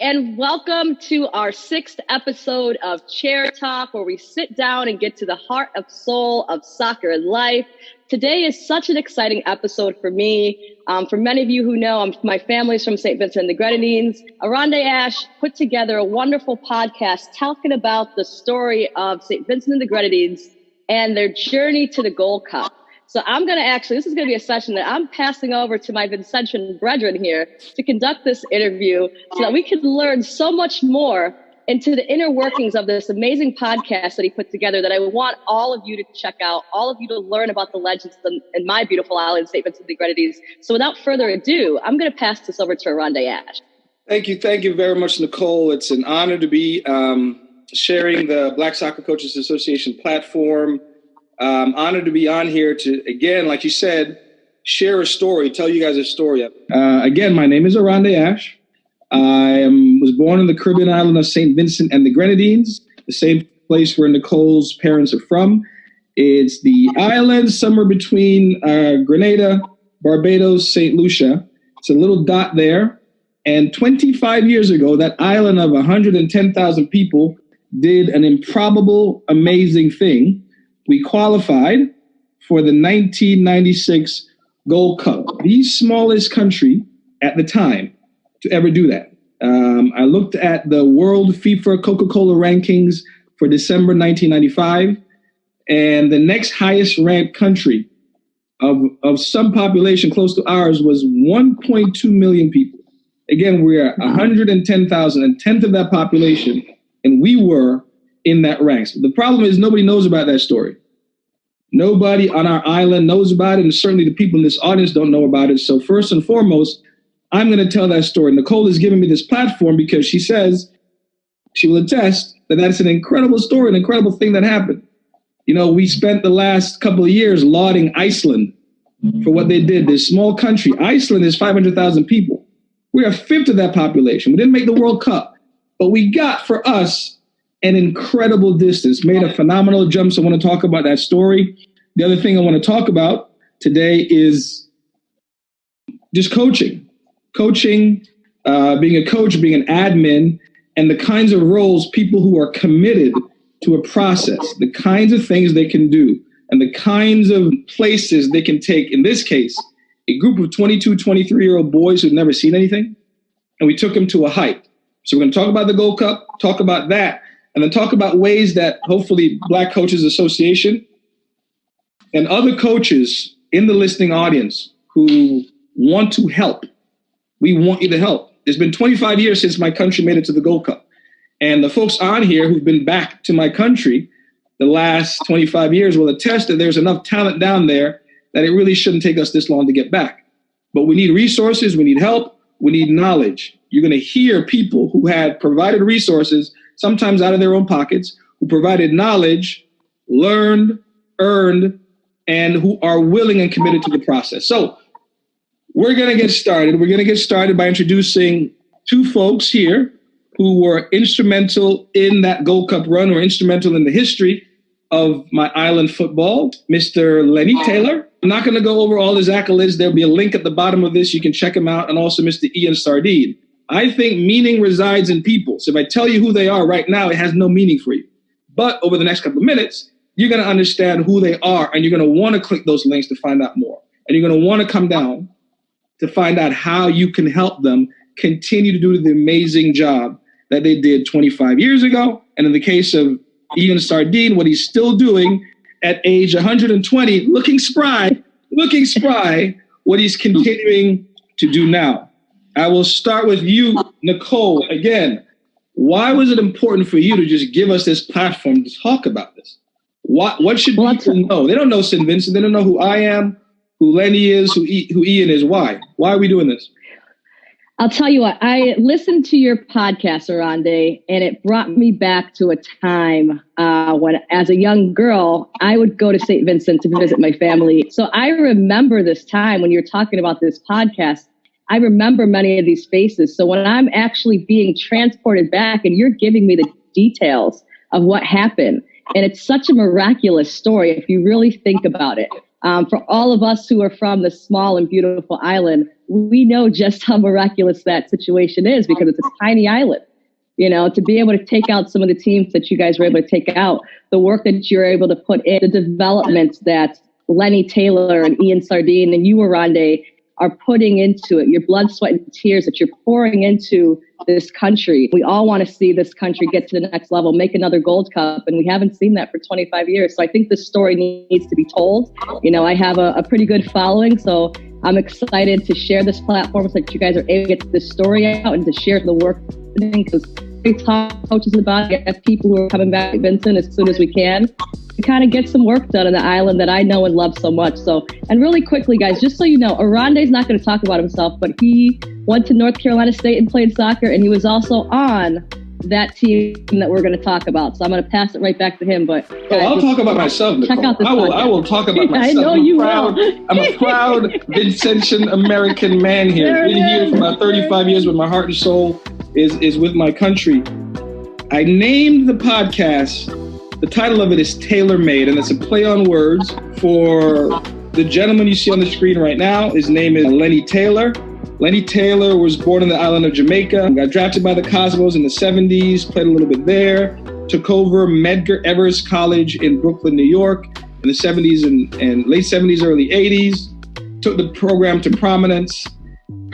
and welcome to our 6th episode of Chair Talk, where we sit down and get to the heart of soul of soccer and life. Today is such an exciting episode for me. For many of you who know, my family's from St. Vincent and the Grenadines. Arande Ash put together a wonderful podcast talking about the story of St. Vincent and the Grenadines and their journey to the Gold Cup. So I'm going to this is going to be a session that I'm passing over to my Vincentian brethren here to conduct this interview so that we can learn so much more into the inner workings of this amazing podcast that he put together that I want all of you to check out, all of you to learn about the legends in my beautiful island, St. Vincent and the Grenadines. So without further ado, I'm going to pass this over to Arande Ash. Thank you very much, Nicole. It's an honor to be sharing the Black Soccer Coaches Association platform. Honored to be on here to, again, like you said, share a story, tell you guys a story. Again, my name is Arande Ash. I was born on the Caribbean island of St. Vincent and the Grenadines, the same place where Nicole's parents are from. It's the island somewhere between Grenada, Barbados, St. Lucia. It's a little dot there. And 25 years ago, that island of 110,000 people did an improbable, amazing thing. We qualified for the 1996 Gold Cup, the smallest country at the time to ever do that. I looked at the World FIFA Coca-Cola rankings for December 1995, and the next highest ranked country of some population close to ours was 1.2 million people. Again, we are 110,000, a tenth of that population, and we were in that ranks. The problem is nobody knows about that story. Nobody on our island knows about it, and certainly the people in this audience don't know about it. So first and foremost, I'm going to tell that story. Nicole has given me this platform because she says she will attest that that's an incredible story, an incredible thing that happened. You know, we spent the last couple of years lauding Iceland for what they did. This small country, Iceland is 500,000 people. We're a fifth of that population. We didn't make the World Cup, but we got, for us, an incredible distance, made a phenomenal jump. So I want to talk about that story. The other thing I want to talk about today is just coaching, being a coach, being an admin, and the kinds of roles people who are committed to a process, the kinds of things they can do, and the kinds of places they can take. In this case, a group of 22, 23-year-old boys who'd never seen anything, and we took them to a height. So we're going to talk about the Gold Cup, talk about that, and then talk about ways that hopefully Black Coaches Association and other coaches in the listening audience who want to help, we want you to help. It's been 25 years since my country made it to the Gold Cup. And the folks on here who've been back to my country the last 25 years will attest that there's enough talent down there that it really shouldn't take us this long to get back. But we need resources, we need help, we need knowledge. You're going to hear people who had provided resources, sometimes out of their own pockets, who provided knowledge, learned, earned, and who are willing and committed to the process. So we're going to get started. We're going to get started by introducing two folks here who were instrumental in that Gold Cup run, or instrumental in the history of my island football, Mr. Lenny Taylor. I'm not going to go over all his accolades. There'll be a link at the bottom of this. You can check him out. And also Mr. Ian Sardine. I think meaning resides in people. So if I tell you who they are right now, it has no meaning for you. But over the next couple of minutes, you're going to understand who they are, and you're going to want to click those links to find out more. And you're going to want to come down to find out how you can help them continue to do the amazing job that they did 25 years ago. And in the case of Ian Sardine, what he's still doing at age 120, looking spry, what he's continuing to do now. I will start with you, Nicole. Again, why was it important for you to just give us this platform to talk about this? What should people know? They don't know St. Vincent. They don't know who I am, who Lenny is, who Ian is. Why? Why are we doing this? I'll tell you what, I listened to your podcast, Arande, and it brought me back to a time when, as a young girl, I would go to St. Vincent to visit my family. So I remember this time when you're talking about this podcast. I remember many of these faces. So when I'm actually being transported back and you're giving me the details of what happened, and it's such a miraculous story if you really think about it. For all of us who are from the small and beautiful island, we know just how miraculous that situation is because it's a tiny island. You know, to be able to take out some of the teams that you guys were able to take out, the work that you're able to put in, the development that Lenny Taylor and Ian Sardine and you, Arande, are putting into it, your blood, sweat, and tears that you're pouring into this country. We all want to see this country get to the next level, make another Gold Cup, and we haven't seen that for 25 years. So I think this story needs to be told. You know, I have a pretty good following, so I'm excited to share this platform so that you guys are able to get this story out and to share the work, because we talk coaches about it, get people who are coming back to Vincent as soon as we can. To kind of get some work done on the island that I know and love so much. So, and really quickly, guys, just so you know, Arande's not going to talk about himself, but he went to North Carolina State and played soccer, and he was also on that team that we're going to talk about. So I'm going to pass it right back to him. But guys, I'll talk about myself, Nicole. Check out this I will talk about myself. I know you will. I'm a proud Vincentian American man here. Been here for about 35 years, but my heart and soul is with my country. I named the podcast, the title of it is Tailor Made, and it's a play on words for the gentleman you see on the screen right now. His name is Lenny Taylor. Lenny Taylor was born on the island of Jamaica, got drafted by the Cosmos in the 70s, played a little bit there, took over Medgar Evers College in Brooklyn, New York in the 70s and late 70s, early 80s, took the program to prominence.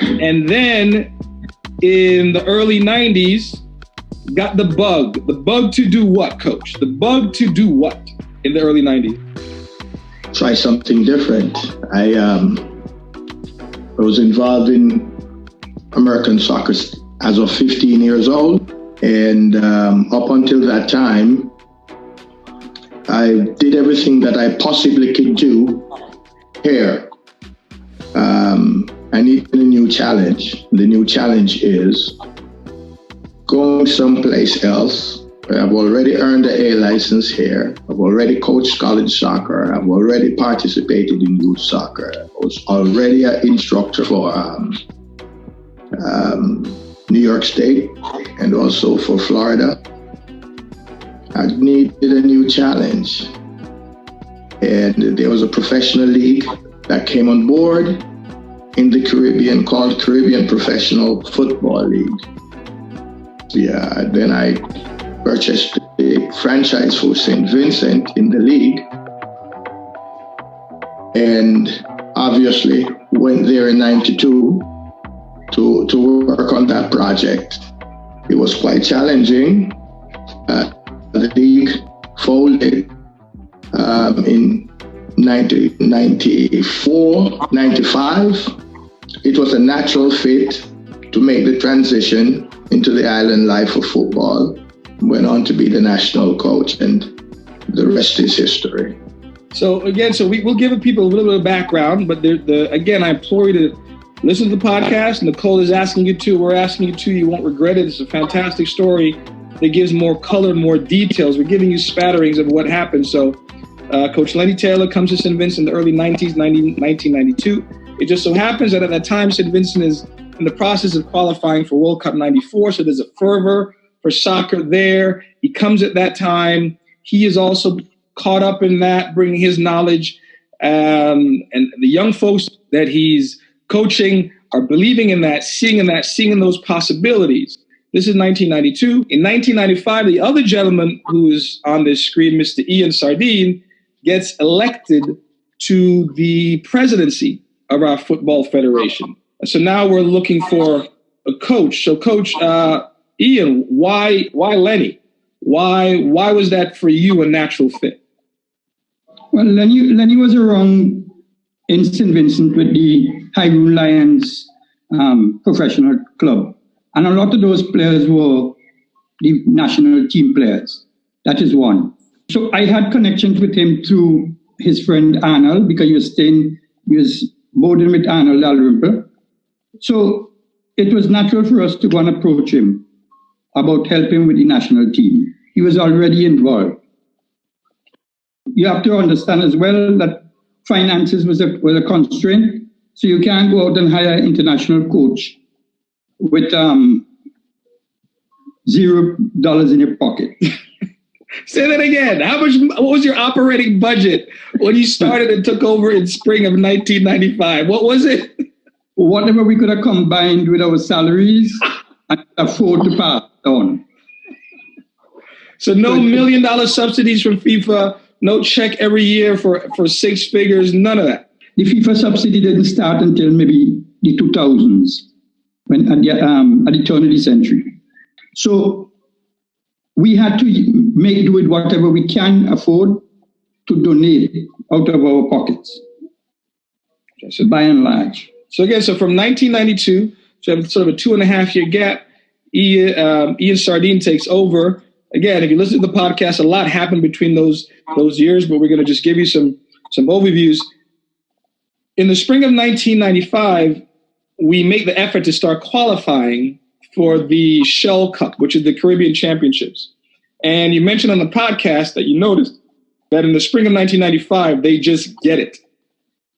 And then in the early 90s, got the bug to do what, coach? The bug to do what in the early 90s? Try something different. I was involved in American soccer as of 15 years old. And up until that time, I did everything that I possibly could do here. I needed a new challenge. The new challenge is going someplace else. I've already earned the A license here. I've already coached college soccer. I've already participated in youth soccer. I was already an instructor for New York State and also for Florida. I needed a new challenge. And there was a professional league that came on board in the Caribbean called Caribbean Professional Football League. Yeah, then I purchased a franchise for St. Vincent in the league, and obviously went there in '92 to work on that project. It was quite challenging. The league folded in 1994, 95. It was a natural fit to make the transition into the island life of football. Went on to be the national coach, and the rest is history. So again, we'll give people a little bit of background, but again, I implore you to listen to the podcast. Nicole is asking you to, we're asking you to, you won't regret it. It's a fantastic story that gives more color, more details. We're giving you spatterings of what happened. So Coach Lenny Taylor comes to St. Vincent in the early 1992. It just so happens that at that time, St. Vincent is in the process of qualifying for World Cup 94. So there's a fervor for soccer there. He comes at that time. He is also caught up in that, bringing his knowledge. And the young folks that he's coaching are believing in that, seeing those possibilities. This is 1992. In 1995, the other gentleman who is on this screen, Mr. Ian Sardine, gets elected to the presidency of our football federation. So now we're looking for a coach. So Coach Ian, why Lenny? Why was that for you a natural fit? Well, Lenny was around in St. Vincent with the Hyrule Lions professional club. And a lot of those players were the national team players. That is one. So I had connections with him through his friend Arnold, because he was boarding with Arnold Dalrymple. So it was natural for us to go and approach him about helping with the national team. He was already involved. You have to understand as well that finances was a constraint. So you can't go out and hire an international coach with $0 in your pocket. Say that again. What was your operating budget when you started and took over in spring of 1995? What was it? Whatever we could have combined with our salaries and afford to pass on. So no $1 million subsidies from FIFA, no check every year for 6 figures, none of that. The FIFA subsidy didn't start until maybe the 2000s, when at the turn of the century. So we had to make do with whatever we can afford to donate out of our pockets, so by and large. So again, so from 1992, so you have sort of a 2.5-year gap. Ian Sardine takes over. Again, if you listen to the podcast, a lot happened between those years, but we're going to just give you some overviews. In the spring of 1995, we make the effort to start qualifying for the Shell Cup, which is the Caribbean Championships. And you mentioned on the podcast that you noticed that in the spring of 1995, they just get it.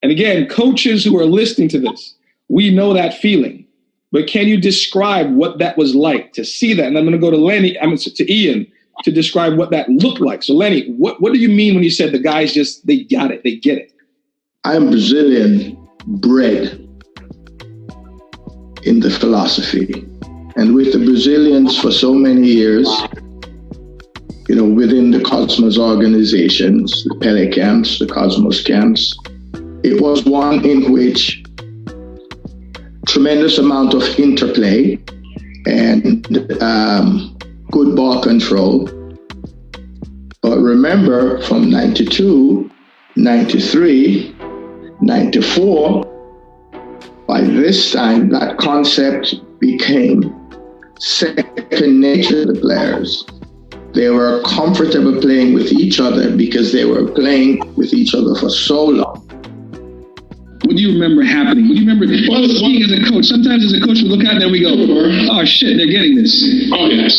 And again, coaches who are listening to this, we know that feeling. But can you describe what that was like to see that? And I'm going to go to to Ian to describe what that looked like. So Lenny, what do you mean when you said the guys they got it, they get it? I am Brazilian bred in the philosophy. And with the Brazilians for so many years, within the Cosmos organizations, the Pele camps, the Cosmos camps, it was one in which tremendous amount of interplay and good ball control. But remember, from 92, 93, 94, by this time, that concept became second nature to the players. They were comfortable playing with each other because they were playing with each other for so long. What do you remember happening? What do you remember seeing as a coach? Sometimes as a coach, we look out and we go, oh shit, they're getting this. Oh yes.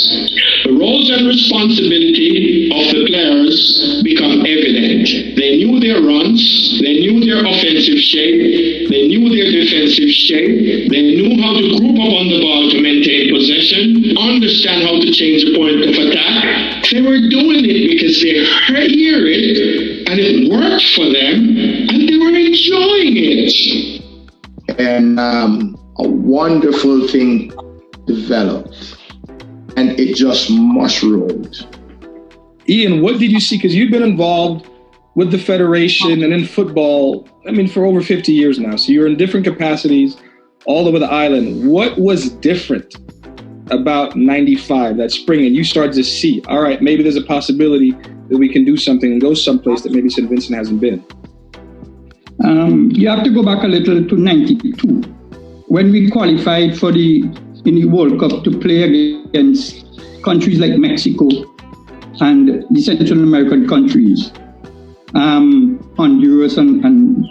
The roles and responsibility of the players become evident. They knew their runs, they knew their offensive shape, they knew their defensive shape, they knew how to group up on the ball to maintain possession, understand how to change the point of attack. They were doing it because they hear it and it worked for them and they were enjoying it. And a wonderful thing developed, and it just mushroomed. Ian, what did you see? Because you've been involved with the Federation and in football, for over 50 years now. So you're in different capacities all over the island. What was different about 95, that spring, and you started to see, all right, maybe there's a possibility that we can do something and go someplace that maybe St. Vincent hasn't been? You have to go back a little to 92, when we qualified in the World Cup to play against countries like Mexico and the Central American countries, Honduras and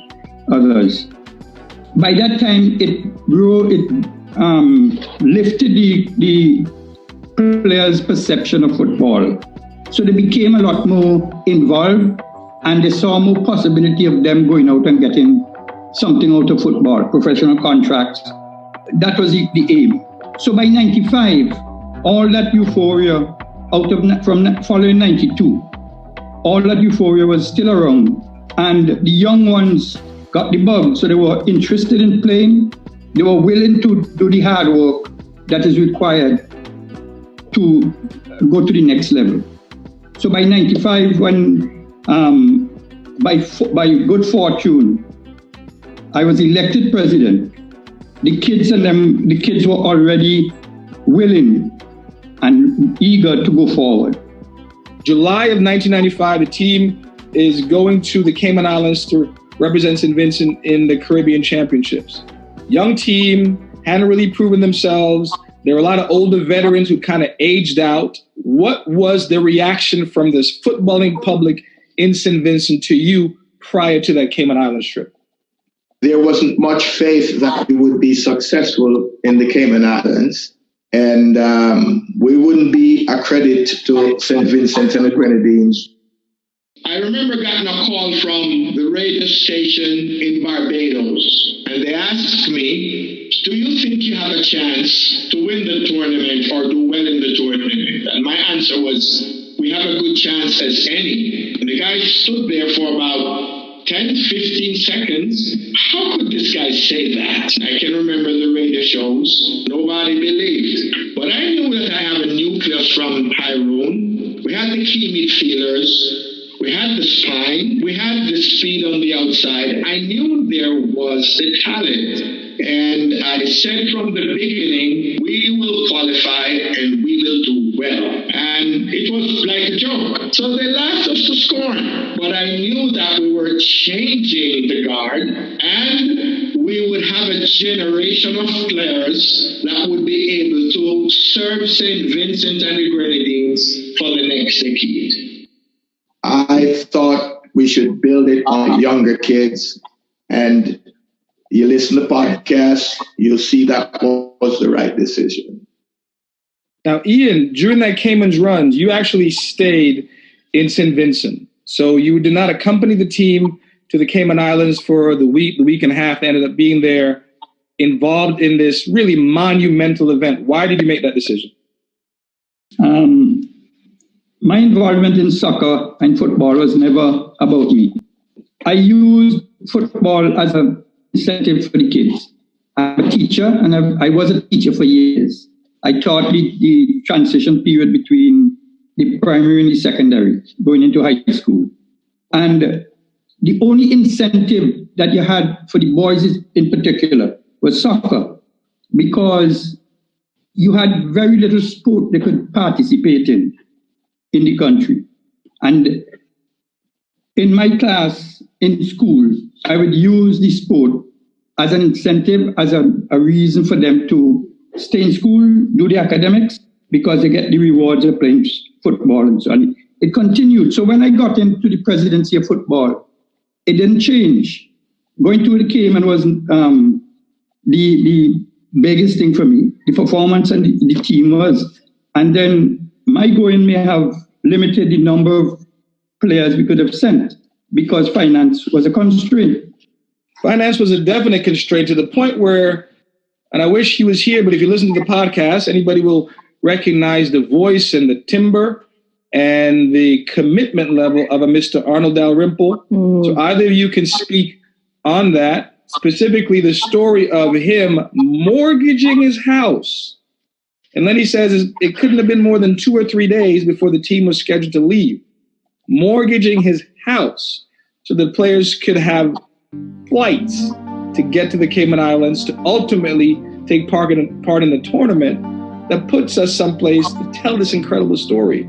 others. By that time, it lifted the players' perception of football. So they became a lot more involved, and they saw more possibility of them going out and getting something out of football, professional contracts. That was the aim. So by 95, all that euphoria from following 92, all that euphoria was still around. And the young ones got the bug, so they were interested in playing. They were willing to do the hard work that is required to go to the next level. So by 95, when by good fortune, I was elected president, the kids were already willing and eager to go forward. July of 1995, the team is going to the Cayman Islands to represent St. Vincent in the Caribbean Championships. Young team, hadn't really proven themselves. There were a lot of older veterans who kind of aged out. What was the reaction from this footballing public in St. Vincent to you prior to that Cayman Islands trip? There wasn't much faith that we would be successful in the Cayman Islands, and we wouldn't be a credit to St. Vincent and the Grenadines. I remember getting a call from the radio station in Barbados, and they asked me, do you think you have a chance to win the tournament or do well in the tournament? And my answer was, we have a good chance as any. And the guy stood there for about 10, 15 seconds. How could this guy say that? I can remember the radio shows. Nobody believed. But I knew that I have a nucleus from Tyrone. We had the key midfielders. We had the spine. We had the speed on the outside. I knew there was the talent. And I said from the beginning, we will qualify and we will do well. And it was like a joke. So they laughed us to scorn. But I knew that we were changing the guard and we would have a generation of players that would be able to serve St. Vincent and the Grenadines for the next decade. I thought we should build it on younger kids, and you listen to podcasts, you'll see that was the right decision. Now, Ian, during that Cayman's run, you actually stayed in St. Vincent. So you did not accompany the team to the Cayman Islands for the week and a half. They ended up being there, involved in this really monumental event. Why did you make that decision? My involvement in soccer and football was never about me. I used football as an incentive for the kids. I'm a teacher, and I was a teacher for years. I taught the transition period between the primary and the secondary, going into high school. And the only incentive that you had for the boys in particular was soccer, because you had very little sport they could participate in the country. And in my class, in school, I would use the sport as an incentive, as a reason for them to stay in school, do the academics, because they get the rewards of playing football and so on. It continued. So when I got into the presidency of football, it didn't change. Going to the Cayman was the biggest thing for me. The performance and the team was. And then my going may have limited the number of players we could have sent, because finance was a constraint. Finance was a definite constraint, to the point where, and I wish he was here, but if you listen to the podcast, anybody will recognize the voice and the timbre and the commitment level of a Mr. Arnold Dalrymple. So either of you can speak on that, specifically the story of him mortgaging his house. And then he says it couldn't have been more than 2 or 3 days before the team was scheduled to leave. Mortgaging his house so the players could have flights to get to the Cayman Islands to ultimately take part in the tournament that puts us someplace to tell this incredible story.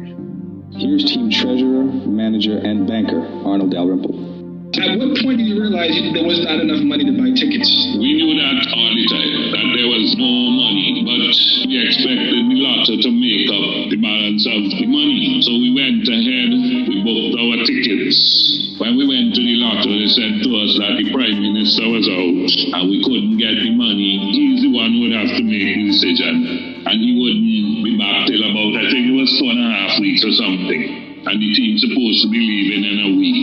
Here's team treasurer, manager, and banker, Arnold Dalrymple. At what point did you realize there was not enough money to buy tickets? We knew that all the time, that there was no money, but we expected the lotto to make up the balance of the money. So we went ahead, we booked our tickets. When we went to the lotto, they said to us that the Prime Minister was out and we couldn't get the money. He's the one who would have to make the decision. And he wouldn't be back till about, I think it was 2.5 weeks or something. And the team's supposed to be leaving in a week.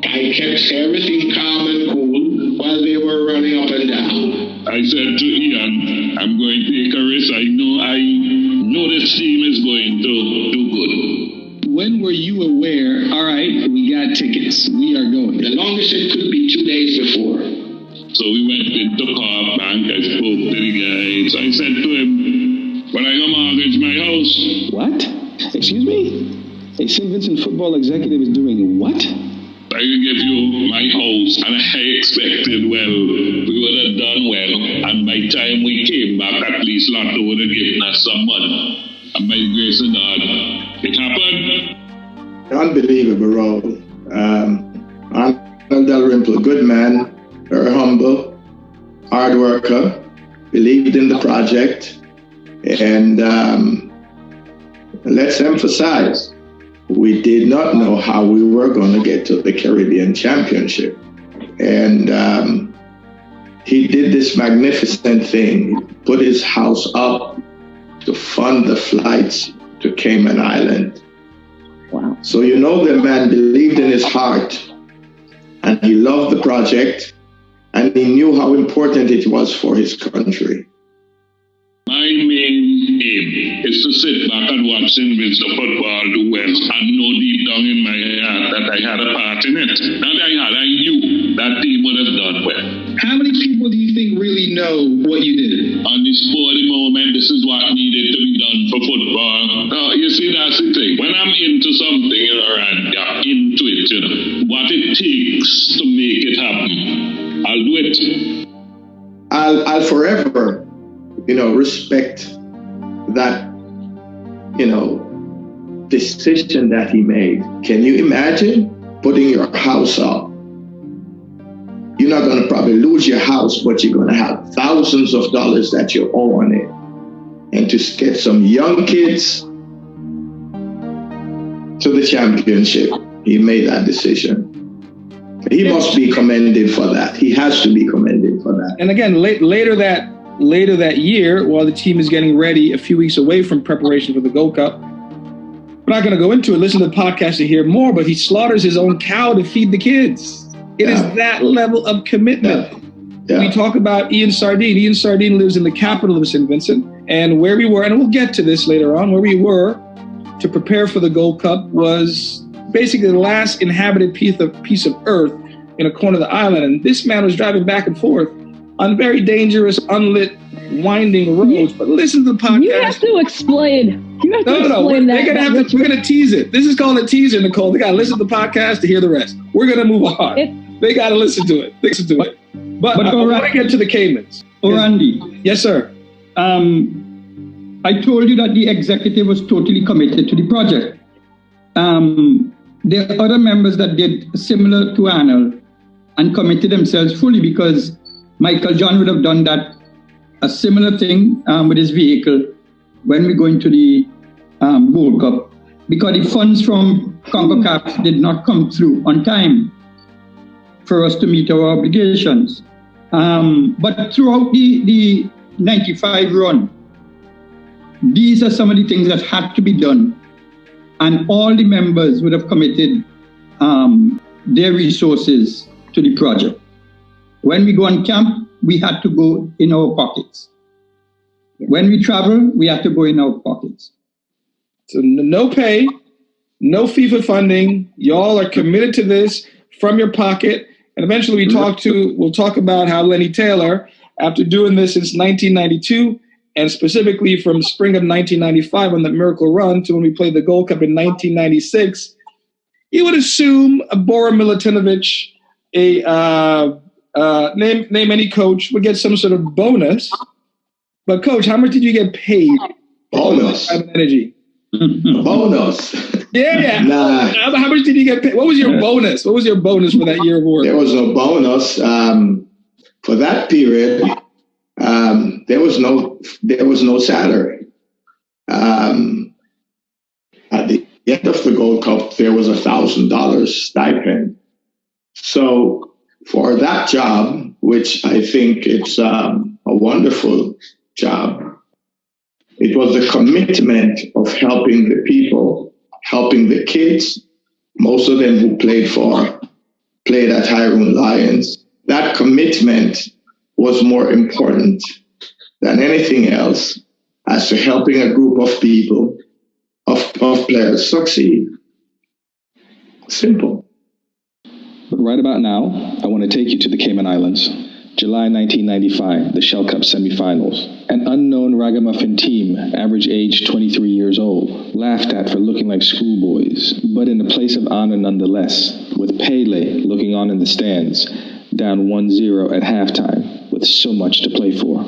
I kept everything calm and cool while they were running up and down. I said to Ian, I'm going to take a risk. I know this team is going to do good. When were you aware, all right, we got tickets, we are going? The longest it could be 2 days before. So we went into Car Bank, I spoke to the guys. I said to him, when I go mortgage my house. What? Excuse me? A St. Vincent football executive is doing what? I can give you my house, and I expected, well, we would have done well, and by the time we came back, at least Lotto would have given us some money. And by the grace of God, it happened. Unbelievable role. Arnold Dalrymple, good man, very humble, hard worker, believed in the project, and let's emphasize, we did not know how we were going to get to the Caribbean Championship. And he did this magnificent thing. He put his house up to fund the flights to Cayman Island. Wow. So you know the man believed in his heart, and he loved the project, and he knew how important it was for his country. My main aim is to sit back and watch St. Vincent football do well and know deep down in my heart that I had a part in it. Not that I knew that team would have done well. How many people do you think really know what you did? On this sporty moment, this is what needed to be done for football. Now, you see, that's the thing. When I'm into something, and into it, what it takes to make it happen, I'll do it. I'll forever, respect that, decision that he made. Can you imagine putting your house up? You're not going to probably lose your house, but you're going to have thousands of dollars that you owe on it. And to get some young kids to the championship, he made that decision. He must be commended for that. He has to be commended for that. And again, later that year, while the team is getting ready, a few weeks away from preparation for the Gold Cup, we're not going to go into it. Listen to the podcast to hear more, but he slaughters his own cow to feed the kids. It is that level of commitment. Yeah. We talk about Ian Sardine. Ian Sardine lives in the capital of St. Vincent. And where we were, and we'll get to this later on, where we were to prepare for the Gold Cup was basically the last inhabited piece of earth in a corner of the island. And this man was driving back and forth on very dangerous, unlit, winding roads. But listen to the podcast. You have to explain. No. We're going to tease it. This is called a teaser, Nicole. They got to listen to the podcast to hear the rest. We're going to move on. They got to listen to it. But I want to get to the Caymans. Randy. Yes, sir. I told you that the executive was totally committed to the project. There are other members that did similar to Arnold and committed themselves fully, because Michael John would have done that, a similar thing with his vehicle when we go into the Gold Cup, because the funds from CONCACAF did not come through on time for us to meet our obligations. But throughout the 95 run, these are some of the things that had to be done. And all the members would have committed their resources to the project. When we go on camp, we had to go in our pockets. When we travel, we had to go in our pockets. So no pay, no FIFA funding. Y'all are committed to this from your pocket. And eventually we'll talk about how Lenny Taylor, after doing this since 1992, and specifically from spring of 1995 on the Miracle Run to when we played the Gold Cup in 1996, you would assume a Bora Milutinovic, name any coach, would get some sort of bonus. But Coach, how much did you get paid? Bonus. Energy. Bonus. Yeah. Nah. How much did you get paid? What was your bonus? What was your bonus for that year of work? There was no bonus. For that period, there was no salary. At the end of the Gold Cup, there was $1,000 stipend. So for that job, which I think it's a wonderful job, it was the commitment of helping the people, helping the kids, most of them who played at Highroon Lions. That commitment was more important than anything else as to helping a group of people, of players succeed. Simple. But right about now, I want to take you to the Cayman Islands. July 1995, the Shell Cup semifinals. An unknown ragamuffin team, average age 23 years old, laughed at for looking like schoolboys, but in a place of honor nonetheless, with Pele looking on in the stands, down 1-0 at halftime, with so much to play for.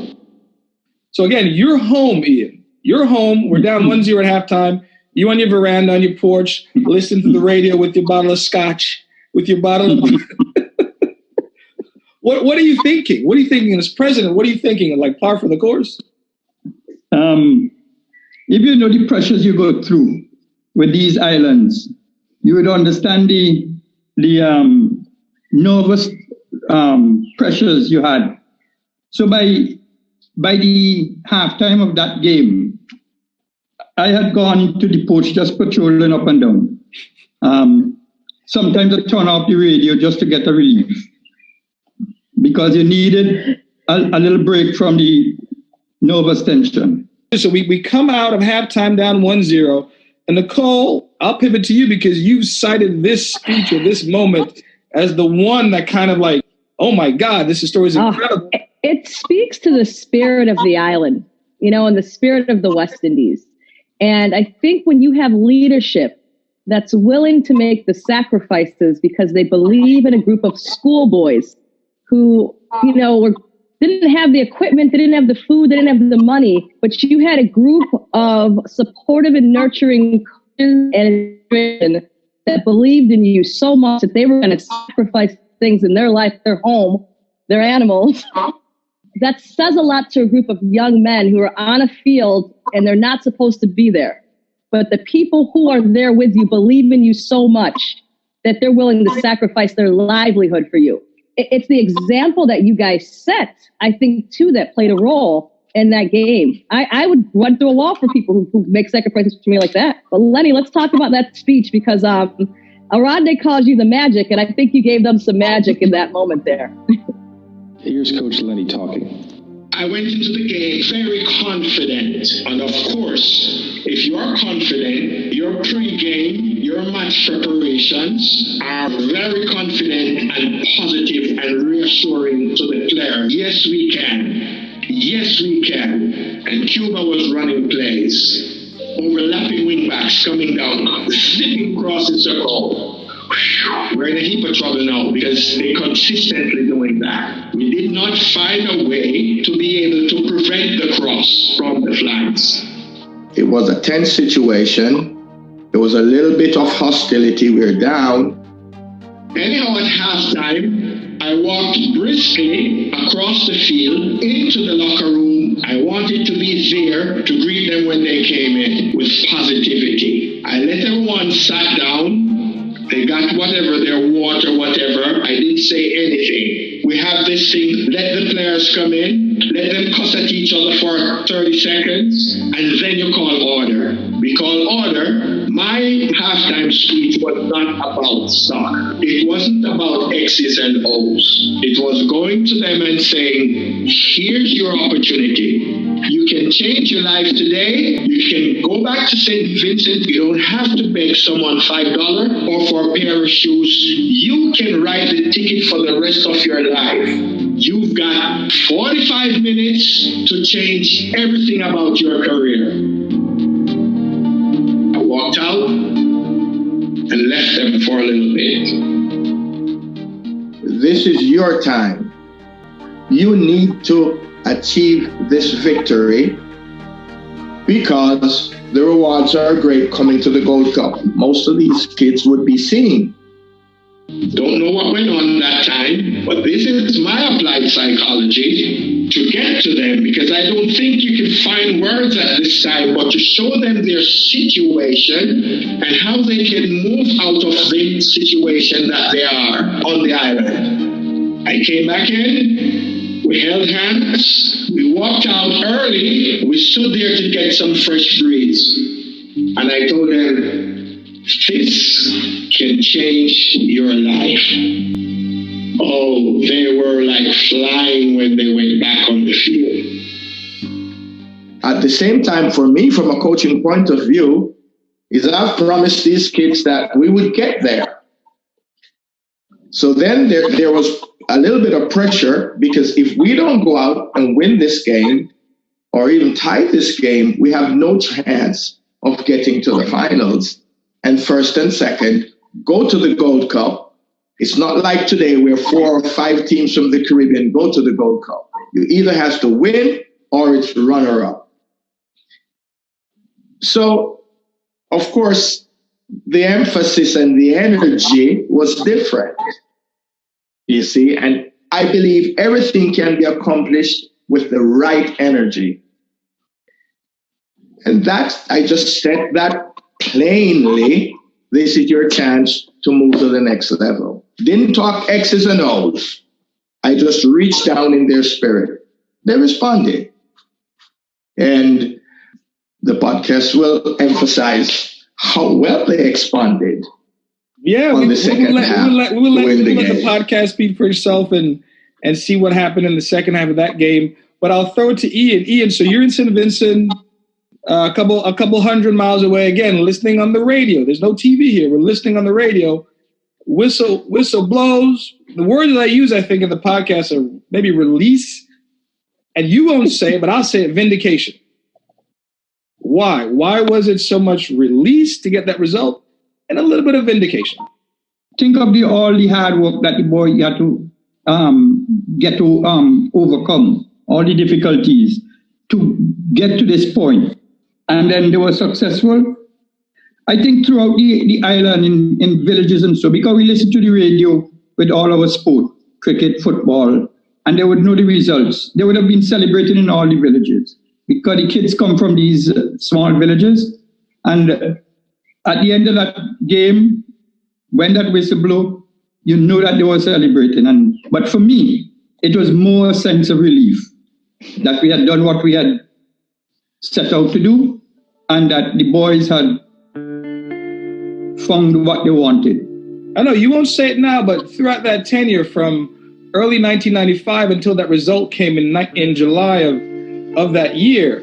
So again, you're home, Ian. You're home. We're down 1-0 at halftime. You on your veranda, on your porch, listening to the radio with your bottle of scotch, with your bottle of... What are you thinking? What are you thinking as president? What are you thinking? Like par for the course? If you know the pressures you go through with these islands, you would understand the nervous pressures you had. So by the halftime of that game, I had gone to the porch just patrolling up and down. Sometimes I turn off the radio just to get a relief, because you needed a little break from the nervous tension. So we come out of halftime down 1-0. And Nicole, I'll pivot to you because you cited this speech or this moment as the one that kind of like, oh my God, this story is incredible. It speaks to the spirit of the island, and the spirit of the West Indies. And I think when you have leadership that's willing to make the sacrifices because they believe in a group of schoolboys who, didn't have the equipment, they didn't have the food, they didn't have the money, but you had a group of supportive and nurturing coaches and that believed in you so much that they were going to sacrifice things in their life, their home, their animals. That says a lot to a group of young men who are on a field and they're not supposed to be there. But the people who are there with you believe in you so much that they're willing to sacrifice their livelihood for you. It's the example that you guys set, I think, too, that played a role in that game. I would run through a wall for people who make sacrifices for me like that. But Lenny, let's talk about that speech because Aradne calls you the magic, and I think you gave them some magic in that moment there. Here's Coach Lenny talking. I went into the game very confident. And of course, if you are confident, your pre-game, your match preparations are very confident and positive and reassuring to the player. Yes, we can. Yes, we can. And Cuba was running plays. Overlapping wingbacks coming down, slipping across the circle. We're in a heap of trouble now because they're consistently doing that. We did not find a way to be able to prevent the cross from the flanks. It was a tense situation. There was a little bit of hostility. We're down. Anyhow, at halftime, I walked briskly across the field into the locker room. I wanted to be there to greet them when they came in with positivity. I let everyone sat down. They got whatever, their water, whatever. I didn't say anything. We have this thing, let the players come in, let them cuss at each other for 30 seconds, and then you call order. We call order. My halftime speech was not about soccer. It wasn't about X's and O's. It was going to them and saying, here's your opportunity. You can change your life today. You can go back to St. Vincent. You don't have to beg someone $5 or for a pair of shoes. You can write the ticket for the rest of your life. You've got 45 minutes to change everything about your career. I walked out and left them for a little bit. This is your time. You need to achieve this victory because the rewards are great coming to the Gold Cup. Most of these kids would be seen. Don't know what went on that time, but this is my applied psychology to get to them because I don't think you can find words at this time, but to show them their situation and how they can move out of the situation that they are on the island. I came back in, we held hands, we walked out early, we stood there to get some fresh breeze. And I told them, this can change your life. Oh, they were like flying when they went back on the field. At the same time, for me, from a coaching point of view, is I've promised these kids that we would get there. So then there was a little bit of pressure because if we don't go out and win this game or even tie this game, we have no chance of getting to the finals. And first and second, go to the Gold Cup. It's not like today where 4 or 5 teams from the Caribbean go to the Gold Cup. You either have to win or it's runner-up. So, of course, the emphasis and the energy was different, you see. And I believe everything can be accomplished with the right energy. And that, I just said that plainly, this is your chance to move to the next level. Didn't talk X's and O's. I just reached down in their spirit. They responded. And the podcast will emphasize how well they responded. Yeah, we will let the podcast speak for itself and see what happened in the second half of that game. But I'll throw it to Ian. Ian, so you're in St. Vincent. a couple 100 miles away, again, listening on the radio. There's no TV here. We're listening on the radio. Whistle blows. The words that I use, I think, in the podcast are maybe release. And you won't say it, but I'll say it, vindication. Why? Why was it so much release to get that result and a little bit of vindication? Think of all the hard work that the boy had to get to overcome, all the difficulties to get to this point. And then they were successful. I think throughout the island, in villages and so, because we listen to the radio with all our sport, cricket, football, and they would know the results. They would have been celebrated in all the villages because the kids come from these small villages. And at the end of that game, when that whistle blew, you know that they were celebrating. But for me, it was more a sense of relief that we had done what we had set out to do and that the boys had found what they wanted. I know you won't say it now, but throughout that tenure from early 1995 until that result came in July of that year,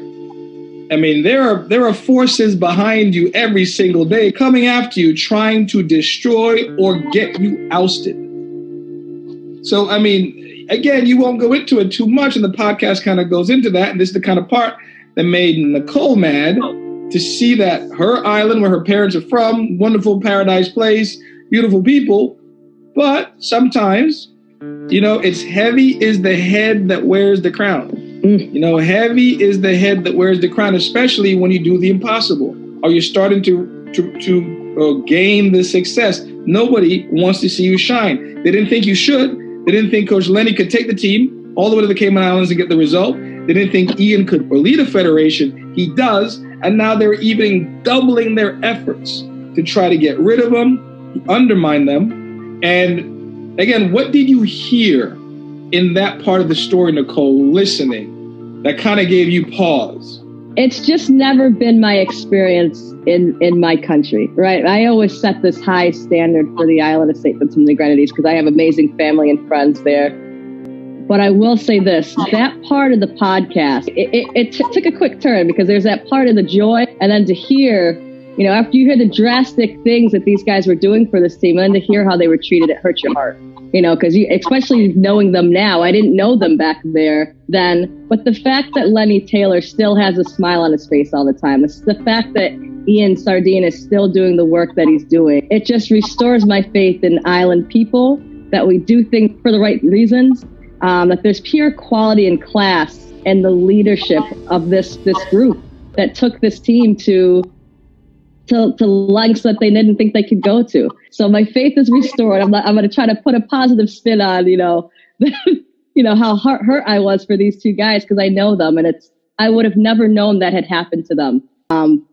I mean, there are forces behind you every single day coming after you, trying to destroy or get you ousted. So, I mean, again, you won't go into it too much, and the podcast kind of goes into that. And this is the kind of part that made Nicole mad, to see that her island, where her parents are from, wonderful paradise place, beautiful people, but sometimes, you know, it's heavy is the head that wears the crown. You know, heavy is the head that wears the crown, especially when you do the impossible. Or you're starting to gain the success. Nobody wants to see you shine. They didn't think you should. They didn't think Coach Lenny could take the team all the way to the Cayman Islands and get the result. They didn't think Ian could lead a federation. He does. And now they're even doubling their efforts to try to get rid of them, undermine them. And again, what did you hear in that part of the story, Nicole, listening, that kind of gave you pause? It's just never been my experience in my country, right? I always set this high standard for the island of St. Vincent and the Grenadines because I have amazing family and friends there. But I will say this, that part of the podcast, it took a quick turn because there's that part of the joy. And then to hear, you know, after you hear the drastic things that these guys were doing for this team, and then to hear how they were treated, it hurts your heart. You know, because especially knowing them now, I didn't know them back there then. But the fact that Lenny Taylor still has a smile on his face all the time, it's the fact that Ian Sardine is still doing the work that he's doing. It just restores my faith in island people, that we do things for the right reasons, that there's pure quality and class and the leadership of this group that took this team to lengths that they didn't think they could go to. So my faith is restored. I'm going to try to put a positive spin on, you know, how hurt I was for these two guys, because I know them, and I would have never known that had happened to them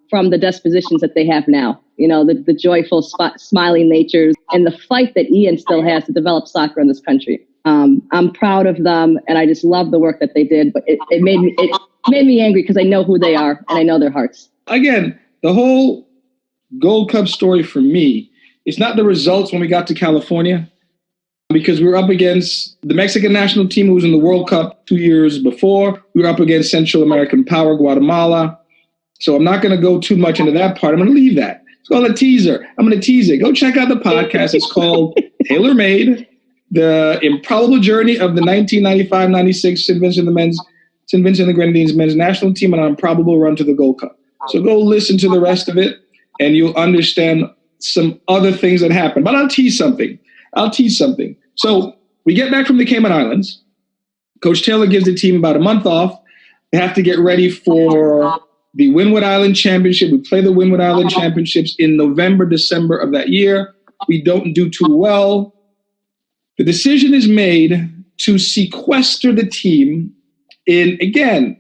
from the dispositions that they have now. You know, the joyful, smiling natures and the fight that Ian still has to develop soccer in this country. I'm proud of them, and I just love the work that they did. But it made me angry because I know who they are and I know their hearts. Again, the whole Gold Cup story for me, it's not the results when we got to California, because we were up against the Mexican national team who was in the World Cup 2 years before. We were up against Central American power, Guatemala. So I'm not going to go too much into that part. I'm going to leave that. It's called a teaser. I'm going to tease it. Go check out the podcast. It's called Tailor Made, the improbable journey of the 1995-96 St. Vincent and the Grenadines men's national team and an improbable run to the Gold Cup. So go listen to the rest of it, and you'll understand some other things that happened. But I'll tease something. So we get back from the Cayman Islands. Coach Taylor gives the team about a month off. They have to get ready for the Windward Island Championship. We play the Windward Island Championships in November, December of that year. We don't do too well. The decision is made to sequester the team in, again,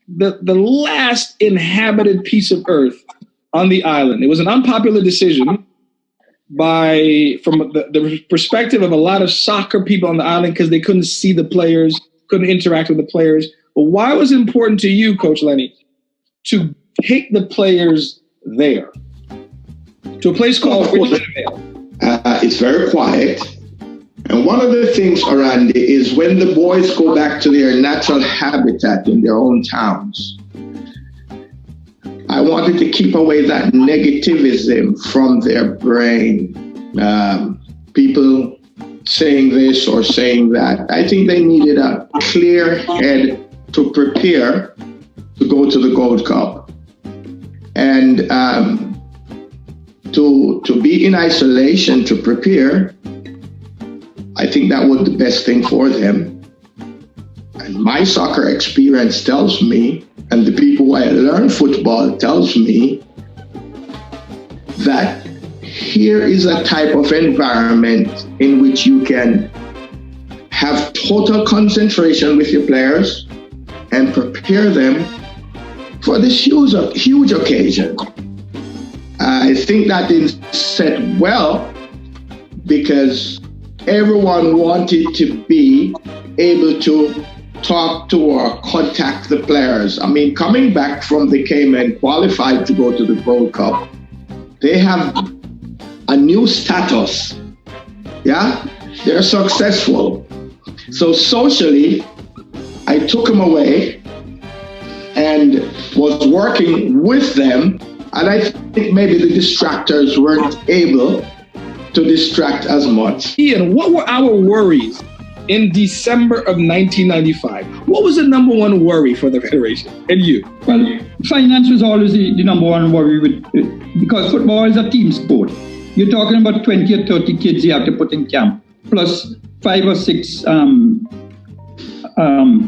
the last inhabited piece of earth on the island. It was an unpopular decision from the perspective of a lot of soccer people on the island, because they couldn't see the players, couldn't interact with the players. But why was it important to you, Coach Lenny, to take the players there to a place called Richmond? It's very quiet. And one of the things around it is when the boys go back to their natural habitat in their own towns, I wanted to keep away that negativism from their brain. People saying this or saying that. I think they needed a clear head to prepare to go to the Gold Cup. And to be in isolation to prepare, I think that was the best thing for them. And my soccer experience tells me, and the people who I learned football tells me, that here is a type of environment in which you can have total concentration with your players and prepare them for this huge occasion. I think that is set well because everyone wanted to be able to talk to or contact the players. I mean, coming back from the Cayman, qualified to go to the Gold Cup, they have a new status. Yeah, they're successful. So socially, I took them away and was working with them. And I think maybe the distractors weren't able to distract as much. Ian, what were our worries in December of 1995? What was the number one worry for the Federation and you? Well, finance was always the number one worry because football is a team sport. You're talking about 20 or 30 kids you have to put in camp, plus 5 or 6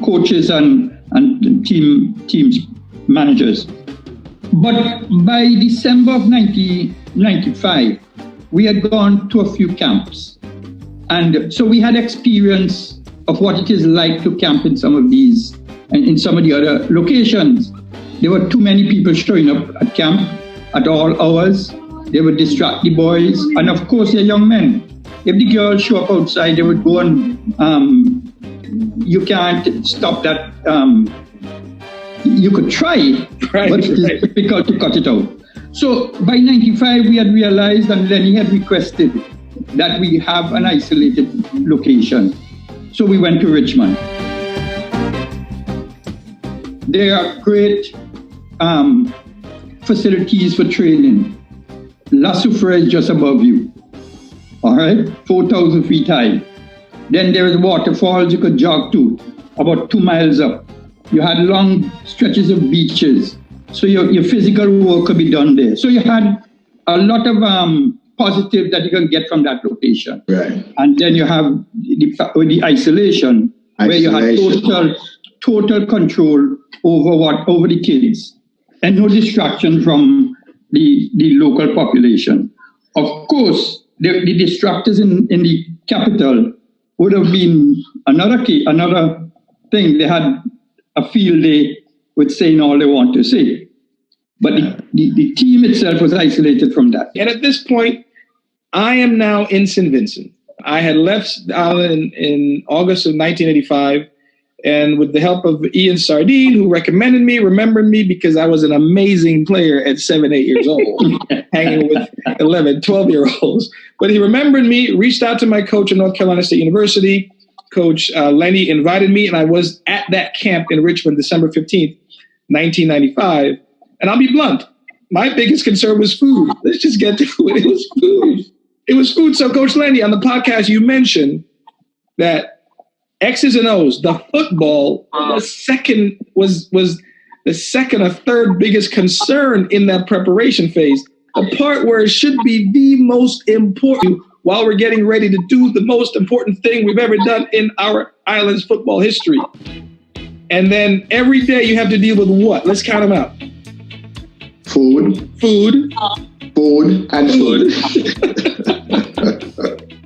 coaches and teams managers. But by December of 1995, we had gone to a few camps. And so we had experience of what it is like to camp in some of these and in some of the other locations. There were too many people showing up at camp at all hours. They would distract the boys. And of course, they're young men. If the girls show up outside, they would go and you can't stop that. You could try, but it's difficult to cut it out. So by 95, we had realized, and Lenny had requested that we have an isolated location. So we went to Richmond. There are great facilities for training. La Soufrière is just above you, all right, 4,000 feet high. Then there is waterfalls you could jog to, about 2 miles up. You had long stretches of beaches, so your physical work could be done there. So you had a lot of positive that you can get from that location. Right. And then you have the isolation, where you have total control over the kids, and no distraction from the local population. Of course, the distractors in the capital would have been another thing. They had a field day with saying all they want to say. But the team itself was isolated from that. And at this point, I am now in St. Vincent. I had left the island in August of 1985, and with the help of Ian Sardine, who remembered me because I was an amazing player at 7, 8 years old, hanging with 11, 12-year-olds. But he remembered me, reached out to my coach at North Carolina State University. Coach Lenny invited me, and I was at that camp in Richmond, December 15th, 1995. And I'll be blunt, my biggest concern was food. Let's just get to it. It was food. It was food. So, Coach Lenny, on the podcast, you mentioned that X's and O's, the football, was the second or third biggest concern in that preparation phase. The part where it should be the most important while we're getting ready to do the most important thing we've ever done in our island's football history. And then every day you have to deal with what? Let's count them out. Food, and food.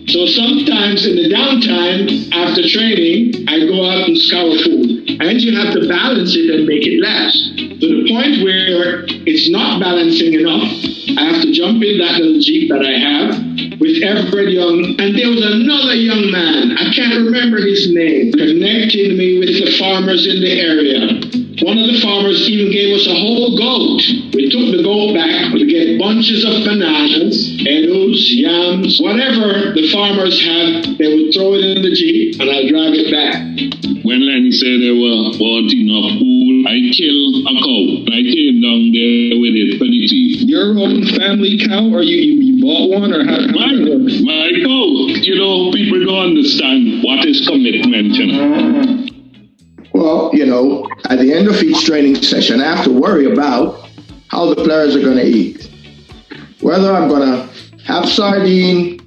So sometimes in the downtime after training, I go out and scour food. And you have to balance it and make it last. To the point where it's not balancing enough, I have to jump in that little Jeep that I have with Everett Young. And there was another young man, I can't remember his name, connecting me with the farmers in the area. One of the farmers even gave us a whole goat. We took the goat back to get bunches of bananas, edus, yams, whatever the farmers had, they would throw it in the Jeep and I'll drive it back. When Lenny said they were wanting enough food, I killed a cow. I came down there with your own family cow, or you bought one, or how did it work? My cow, people don't understand what is commitment, Well, at the end of each training session, I have to worry about how the players are going to eat. Whether I'm going to have sardine,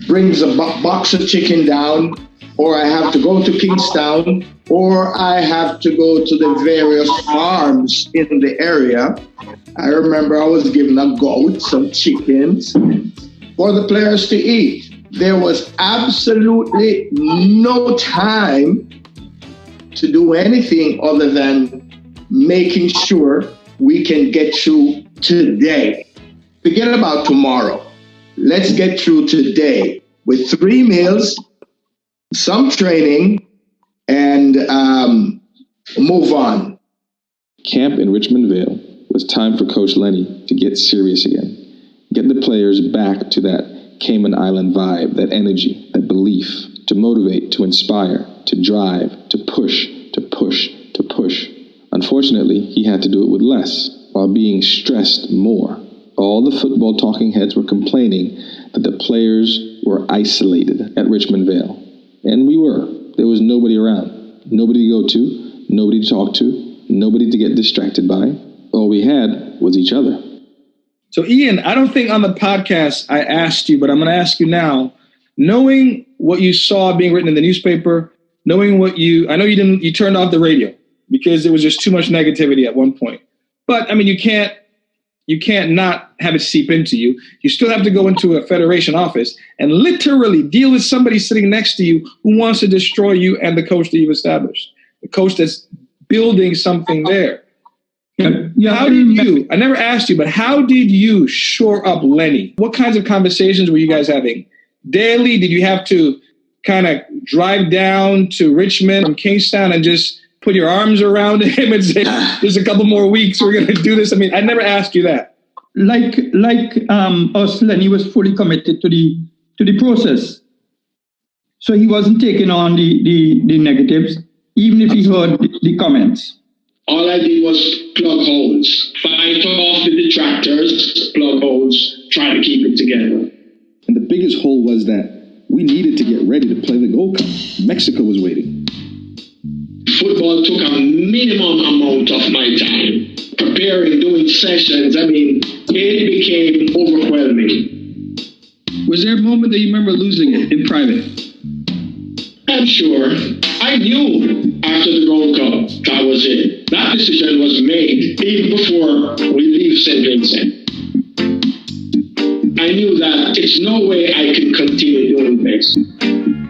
brings a box of chicken down, or I have to go to Kingstown, or I have to go to the various farms in the area. I remember I was given a goat, some chickens, for the players to eat. There was absolutely no time to do anything other than making sure we can get through today. Forget about tomorrow. Let's get through today with 3 meals, some training, and move on. Camp in Richmond Vale was time for Coach Lenny to get serious again. Get the players back to that Cayman Island vibe, that energy, that belief, to motivate, to inspire, to drive, to push, to push, to push. Unfortunately, he had to do it with less, while being stressed more. All the football talking heads were complaining that the players were isolated at Richmond Vale. And we were. There was nobody around. Nobody to go to, nobody to talk to, nobody to get distracted by. All we had was each other. So, Ian, I don't think on the podcast I asked you, but I'm going to ask you now, knowing what you saw being written in the newspaper, knowing what I know you turned off the radio because there was just too much negativity at one point. But, I mean, you can't not have it seep into you. You still have to go into a federation office and literally deal with somebody sitting next to you who wants to destroy you and the coach that you've established, the coach that's building something there. I never asked you, but how did you shore up Lenny? What kinds of conversations were you guys having? Daily? Did you have to kind of drive down to Richmond from Kingstown and just put your arms around him and say, there's a couple more weeks, we're going to do this? I mean, I never asked you that. Like us, Lenny was fully committed to the process. So he wasn't taking on the negatives, even if he heard the comments. All I did was plug holes, fight off the detractors, plug holes, try to keep it together. And the biggest hole was that we needed to get ready to play the Gold Cup. Mexico was waiting. Football took a minimum amount of my time. Preparing, doing sessions, it became overwhelming. Was there a moment that you remember losing it in private? I'm sure. I knew after the Gold Cup that was it. That decision was made even before we leave St. Vincent. I knew that it's no way I can continue doing this.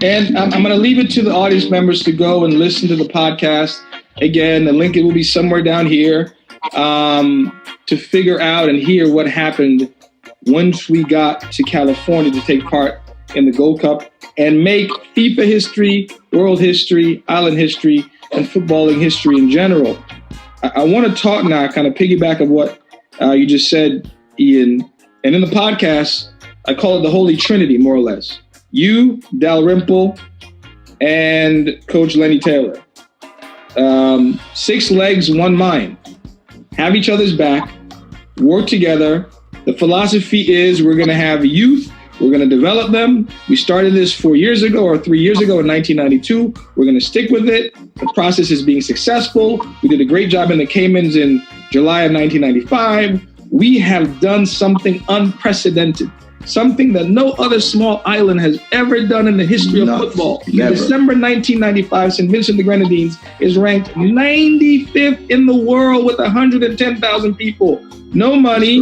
And I'm going to leave it to the audience members to go and listen to the podcast. Again, the link will be somewhere down here to figure out and hear what happened once we got to California to take part in the Gold Cup and make FIFA history, world history, island history, and footballing history in general. I want to talk now, kind of piggyback of what you just said, Ian. And in the podcast, I call it the Holy Trinity, more or less. You, Dalrymple, and Coach Lenny Taylor. 6 legs, 1 mind. Have each other's back. Work together. The philosophy is we're going to have youth. We're going to develop them. We started this 4 years ago or 3 years ago in 1992. We're going to stick with it. The process is being successful. We did a great job in the Caymans in July of 1995. We have done something unprecedented, something that no other small island has ever done in the history of football. Never. In December 1995, St. Vincent the Grenadines is ranked 95th in the world with 110,000 people. No money.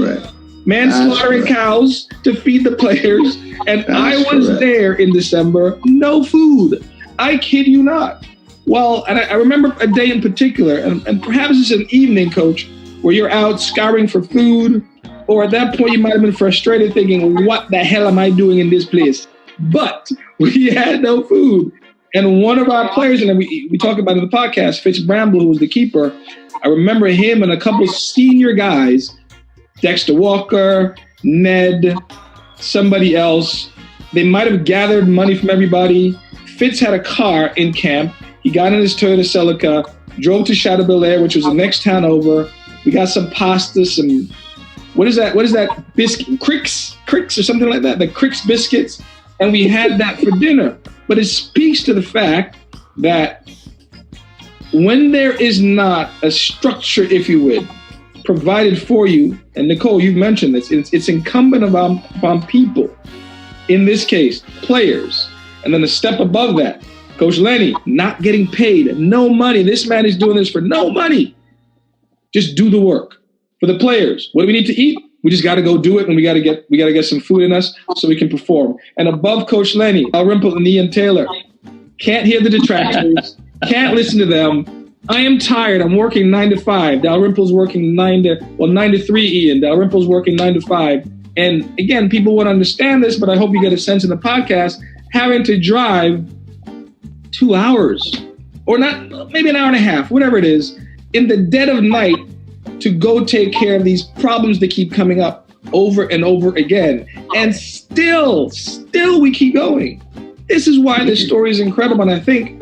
Man-slaughtering cows to feed the players. And I was there in December, no food. I kid you not. Well, and I remember a day in particular, and perhaps it's an evening, Coach, where you're out scouring for food, or at that point you might have been frustrated thinking, what the hell am I doing in this place? But we had no food. And one of our players, and we talked about it in the podcast, Fitz Bramble, who was the keeper, I remember him and a couple of senior guys, Dexter Walker, Ned, somebody else. They might have gathered money from everybody. Fitz had a car in camp. He got in his Toyota Celica, drove to Chateau Bel Air, which was the next town over. We got some pasta, some what is that biscuit? Cricks or something like that, the Cricks biscuits. And we had that for dinner. But it speaks to the fact that when there is not a structure, if you would, provided for you, and Nicole, you've mentioned this, it's incumbent upon people, in this case, players, and then a step above that, Coach Lenny, not getting paid, no money. This man is doing this for no money. Just do the work. For the players, what do we need to eat? We just got to go do it, and we got to get some food in us so we can perform. And above Coach Lenny, Dalrymple and Ian Taylor, can't hear the detractors, can't listen to them. I am tired. I'm working 9 to 5. Dalrymple's working 9 to 3. Ian, Dalrymple's working 9 to 5. And again, people won't understand this, but I hope you get a sense in the podcast. Having to drive 2 hours, or not, maybe an hour and a half, whatever it is, in the dead of night, to go take care of these problems that keep coming up over and over again. And still we keep going. This is why this story is incredible. And I think,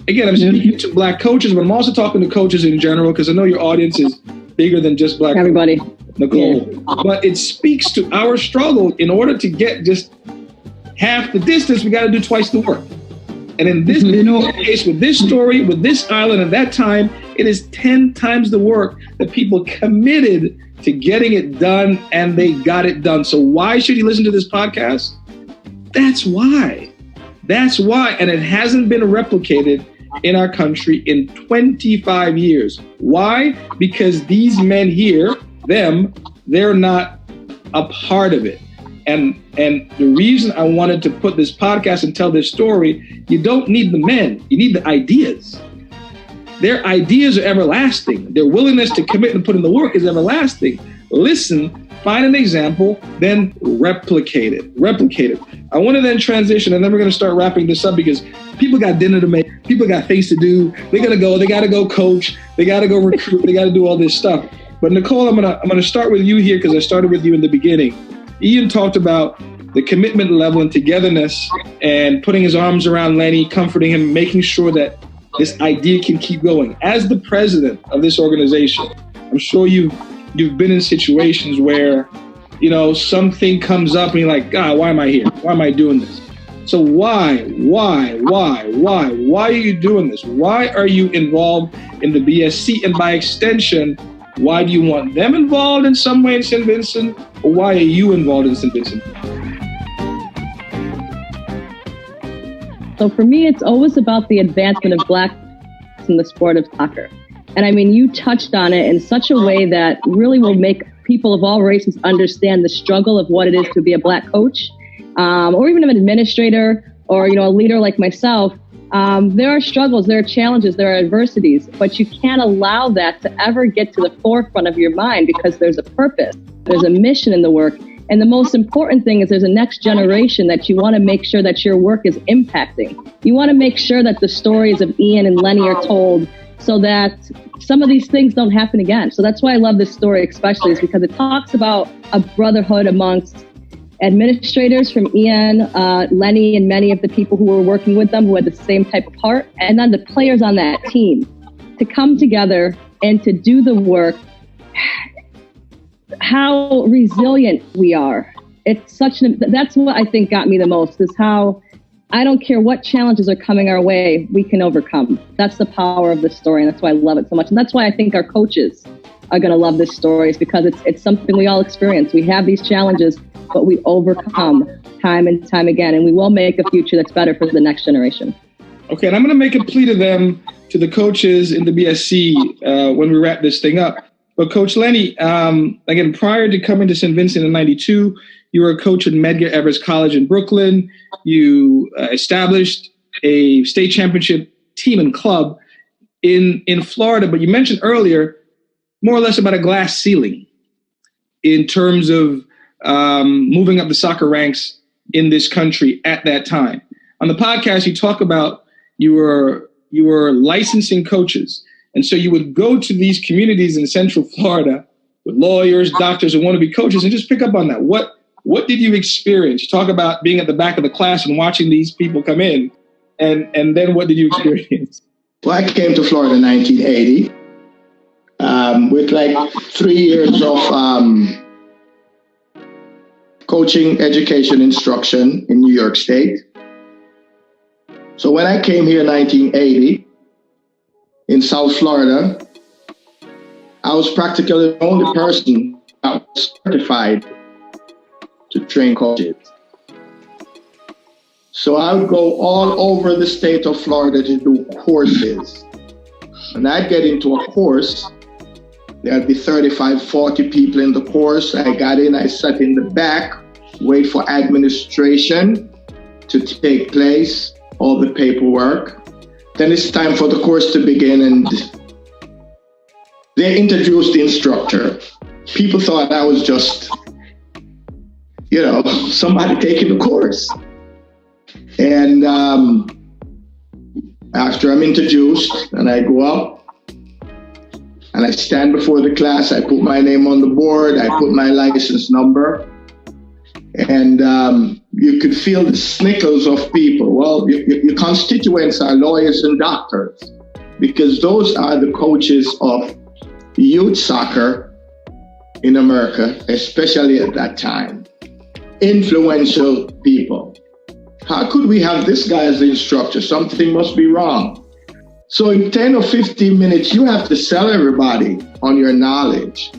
again, I'm speaking to Black coaches, but I'm also talking to coaches in general, because I know your audience is bigger than just Black everybody. Coaches, Nicole. Yeah. But it speaks to our struggle. In order to get just half the distance, we got to do twice the work. And in this case, with this story, with this island at that time, it is 10 times the work that people committed to getting it done, and they got it done. So why should you listen to this podcast? That's why. That's why. And it hasn't been replicated in our country in 25 years. Why? Because these men here, they're not a part of it. And the reason I wanted to put this podcast and tell this story, you don't need the men, you need the ideas. Their ideas are everlasting. Their willingness to commit and put in the work is everlasting. Listen, find an example, then replicate it. I want to then transition, and then we're going to start wrapping this up, because people got dinner to make, people got things to do. They got to go coach, they got to go recruit, they got to do all this stuff. But Nicole, I'm going to start with you here, because I started with you in the beginning. Ian talked about the commitment level and togetherness, and putting his arms around Lenny, comforting him, making sure that this idea can keep going. As the president of this organization, I'm sure you've been in situations where, something comes up and you're like, God, why am I here? Why am I doing this? So why are you doing this? Why are you involved in the BSC? And by extension, why do you want them involved in some way in St. Vincent? Or why are you involved in St. Vincent? So for me, it's always about the advancement of Blacks in the sport of soccer. And I mean, you touched on it in such a way that really will make people of all races understand the struggle of what it is to be a Black coach, or even an administrator, or, a leader like myself. There are struggles, there are challenges, there are adversities, but you can't allow that to ever get to the forefront of your mind, because there's a purpose, there's a mission in the work. And the most important thing is there's a next generation that you want to make sure that your work is impacting. You want to make sure that the stories of Ian and Lenny are told, so that some of these things don't happen again. So that's why I love this story especially, is because it talks about a brotherhood amongst administrators from Ian, Lenny, and many of the people who were working with them who had the same type of heart, and then the players on that team to come together and to do the work. How resilient we are. That's what I think got me the most, is how I don't care what challenges are coming our way, we can overcome. That's the power of this story, and that's why I love it so much. And that's why I think our coaches are going to love this story, is because it's something we all experience. We have these challenges, but we overcome time and time again, and we will make a future that's better for the next generation. Okay, and I'm going to make a plea to them, to the coaches in the BSC, when we wrap this thing up. But Coach Lenny, again, prior to coming to St. Vincent in 92, you were a coach at Medgar Evers College in Brooklyn. You established a state championship team and club in Florida. But you mentioned earlier, more or less about a glass ceiling in terms of moving up the soccer ranks in this country at that time. On the podcast, you talk about you were licensing coaches. And so you would go to these communities in Central Florida with lawyers, doctors, and wannabe coaches, and just pick up on that. What did you experience? You talk about being at the back of the class and watching these people come in, and then what did you experience? Well, I came to Florida in 1980 with like 3 years of coaching, education, instruction in New York State. So when I came here in 1980 in South Florida, I was practically the only person that was certified to train coaches. So I would go all over the state of Florida to do courses. When I'd get into a course, there'd be 35, 40 people in the course. I got in, I sat in the back, wait for administration to take place, all the paperwork. Then it's time for the course to begin, and they introduced the instructor. People thought I was just, somebody taking the course. And after I'm introduced and I go up and I stand before the class, I put my name on the board, I put my license number, and you could feel the snickers of people. Well, your constituents are lawyers and doctors, because those are the coaches of youth soccer in America, especially at that time. Influential people. How could we have this guy as the instructor? Something must be wrong. So in 10 or 15 minutes, you have to sell everybody on your knowledge.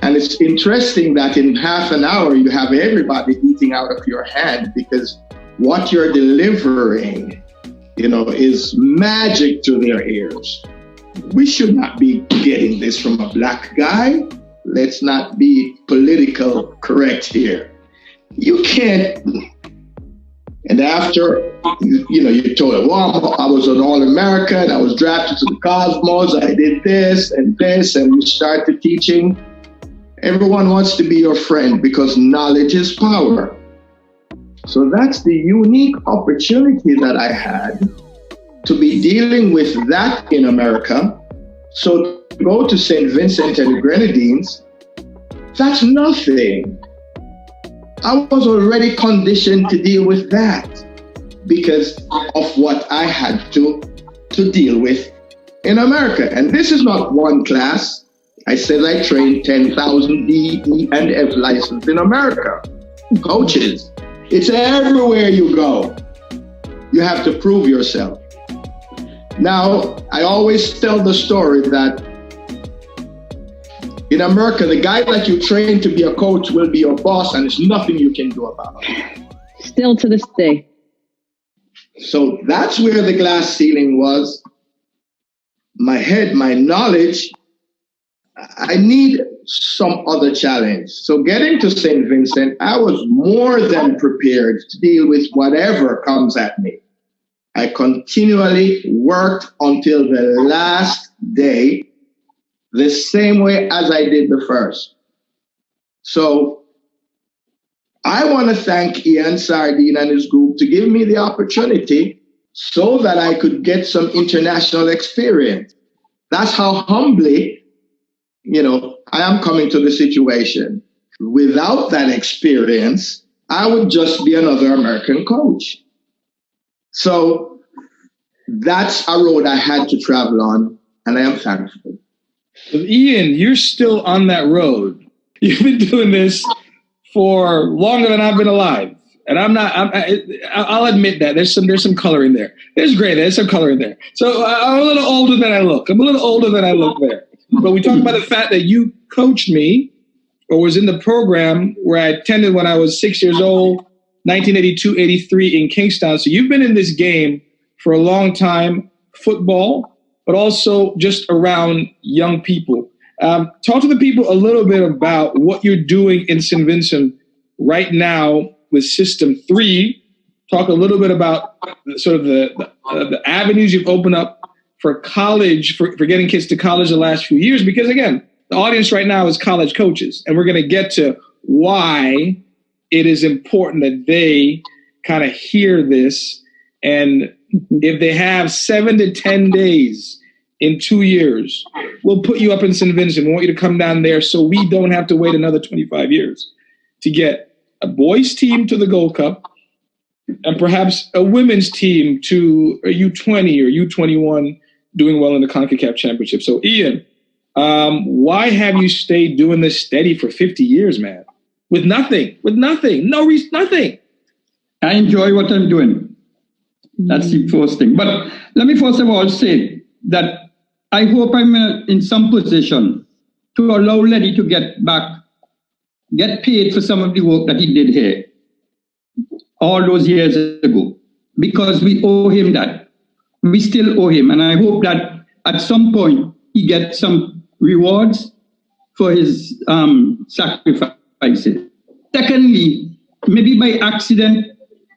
And it's interesting that in half an hour, you have everybody eating out of your hand, because what you're delivering, is magic to their ears. We should not be getting this from a black guy. Let's not be political correct here. You can't. And after, you told them, well, I was an All-American, I was drafted to the Cosmos, I did this, and we started teaching. Everyone wants to be your friend because knowledge is power. So that's the unique opportunity that I had to be dealing with that in America. So to go to St. Vincent and the Grenadines, that's nothing. I was already conditioned to deal with that because of what I had to deal with in America. And this is not one class. I said I trained 10,000 D, E, and F licensed in America. Coaches. It's everywhere you go. You have to prove yourself. Now, I always tell the story that in America, the guy that you train to be a coach will be your boss, and there's nothing you can do about it. Still to this day. So that's where the glass ceiling was. My head, my knowledge, I need some other challenge. So getting to St. Vincent, I was more than prepared to deal with whatever comes at me. I continually worked until the last day, the same way as I did the first. So I want to thank Ian Sardine and his group to give me the opportunity so that I could get some international experience. That's how humbly, I am coming to the situation. Without that experience, I would just be another American coach. So that's a road I had to travel on, and I am thankful. Ian, you're still on that road. You've been doing this for longer than I've been alive. And I'll admit that there's some color in there. There's gray, there's some color in there. So I'm a little older than I look. There. But we talk about the fact that you coached me or was in the program where I attended when I was 6 years old, 1982, 83 in Kingstown. So you've been in this game for a long time, football, but also just around young people. Talk to the people a little bit about what you're doing in St. Vincent right now with System 3. Talk a little bit about sort of the avenues you've opened up for college, for getting kids to college the last few years. Because again, the audience right now is college coaches, and we're going to get to why it is important that they kind of hear this. And if they have 7 to 10 days in 2 years, we'll put you up in St. Vincent. We want you to come down there so we don't have to wait another 25 years to get a boys team to the Gold Cup and perhaps a women's team to a U20 or U21 doing well in the CONCACAF Championship. So Ian, why have you stayed doing this steady for 50 years, man? with nothing, nothing. I enjoy what I'm doing. That's the first thing. But let me first of all say that I hope I'm in some position to allow Lenny to get paid for some of the work that he did here all those years ago, because we owe him that. We still owe him. And I hope that at some point he gets some rewards for his sacrifices. Secondly, maybe by accident,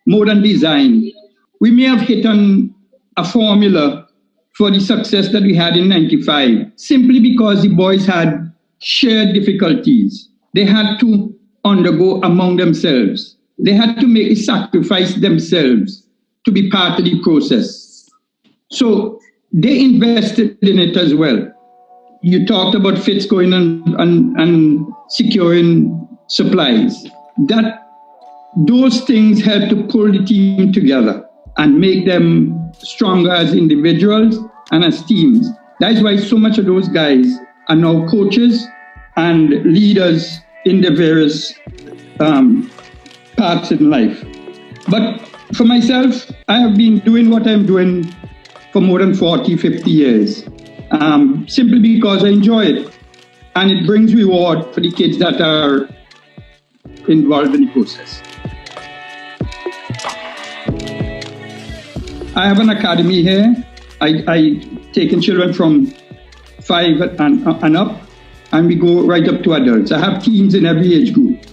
more than design, we may have hit on a formula for the success that we had in 95, simply because the boys had shared difficulties. They had to undergo among themselves. They had to make a sacrifice themselves to be part of the process. So they invested in it as well. You talked about Fitz going and securing supplies. Those things help to pull the team together and make them stronger as individuals and as teams. That's why so much of those guys are now coaches and leaders in the various parts in life. But for myself, I have been doing what I'm doing for more than 40, 50 years, simply because I enjoy it. And it brings reward for the kids that are involved in the process. I have an academy here. I take in children from 5 and up, and we go right up to adults. I have teams in every age group.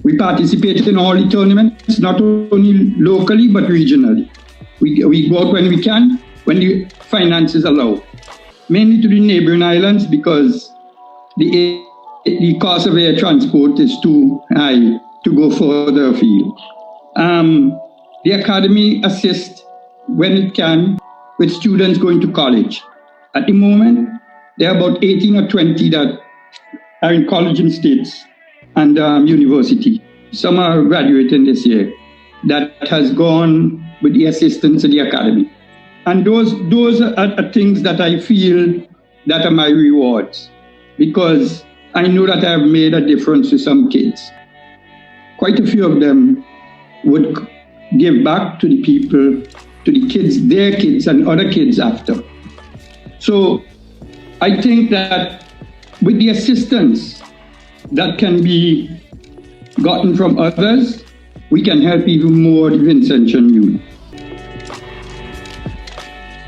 We participate in all the tournaments, not only locally, but regionally. We go out when we can, when the finances allow. Mainly to the neighboring islands, because the cost of air transport is too high to go further afield. The academy assists when it can with students going to college. At the moment, there are about 18 or 20 that are in college in states and university. Some are graduating this year. That has gone with the assistance of the academy. And those are things that I feel that are my rewards, because I know that I have made a difference to some kids. Quite a few of them would give back to the people, to the kids, their kids and other kids after. So I think that with the assistance that can be gotten from others, we can help even more the Vincentian youth,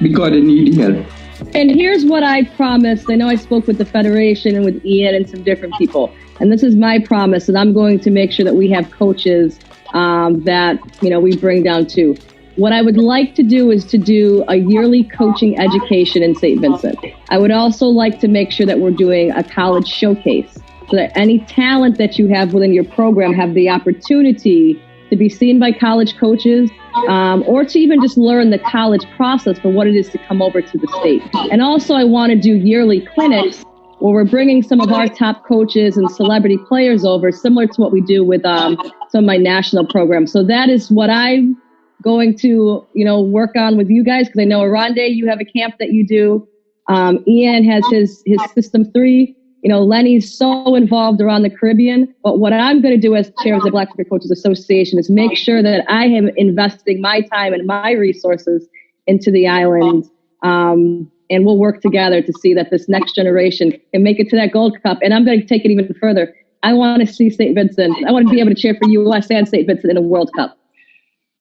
because they need help. And here's what I promised. I know I spoke with the Federation and with Ian and some different people. And this is my promise, and I'm going to make sure that we have coaches that, we bring down too. What I would like to do is to do a yearly coaching education in St. Vincent. I would also like to make sure that we're doing a college showcase, so that any talent that you have within your program have the opportunity to be seen by college coaches, or to even just learn the college process for what it is to come over to the state. And also I want to do yearly clinics where we're bringing some of our top coaches and celebrity players over, similar to what we do with some of my national programs. So that is what I'm going to, work on with you guys, because I know Aronde, you have a camp that you do. Ian has his System 3. Lenny's so involved around the Caribbean. But what I'm going to do as chair of the Black Soccer Coaches Association is make sure that I am investing my time and my resources into the island. And we'll work together to see that this next generation can make it to that Gold Cup. And I'm going to take it even further. I want to see St. Vincent. I want to be able to cheer for USA and St. Vincent in a World Cup.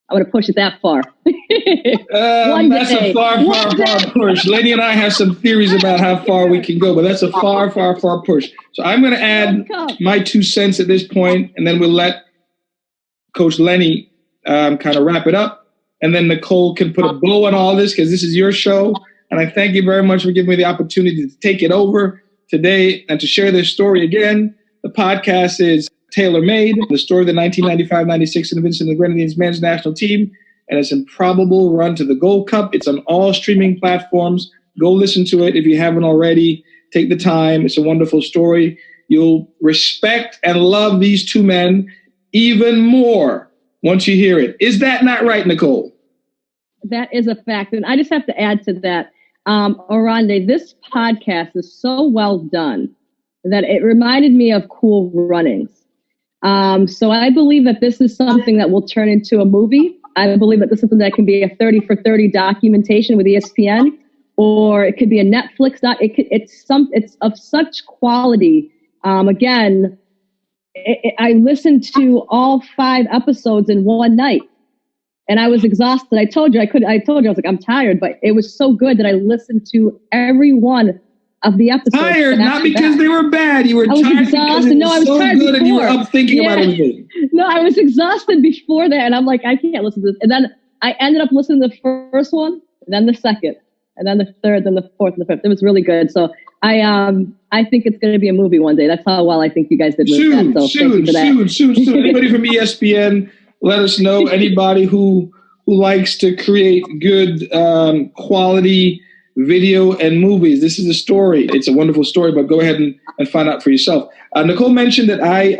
I want to push it that far. That's a far push. Lenny and I have some theories about how far we can go, but that's a far push. So I'm going to add my 2 cents at this point, and then we'll let Coach Lenny kind of wrap it up. And then Nicole can put a bow on all this, because this is your show. And I thank you very much for giving me the opportunity to take it over today and to share this story again. The podcast is tailor-made, the story of the 1995-96 St. Vincent and the Grenadines men's national team and its improbable run to the Gold Cup. It's on all streaming platforms. Go listen to it if you haven't already. Take the time. It's a wonderful story. You'll respect and love these 2 men even more once you hear it. Is that not right, Nicole? That is a fact. And I just have to add to that, Aronde, this podcast is so well done that it reminded me of Cool Runnings. So I believe that this is something that will turn into a movie. I believe that this is something that can be a 30 for 30 documentation with ESPN, or it could be a Netflix it's of such quality. Again, I listened to all 5 episodes in one night, and I was exhausted. I told you I was like, I'm tired, but it was so good that I listened to every one of the episodes. Tired, not because they were bad. You were tired because it was so good before. And you were up thinking about everything. No, I was exhausted before that, and I'm like, I can't listen to this. And then I ended up listening to the first one, then the second, and then the third, then the fourth, and the fifth. It was really good. So I think it's going to be a movie one day. That's how well I think you guys did with that. So thank you for that. Shoot. Anybody from ESPN, let us know. Anybody who likes to create good quality video and movies. This is a story. It's a wonderful story, but go ahead and find out for yourself. Nicole mentioned that I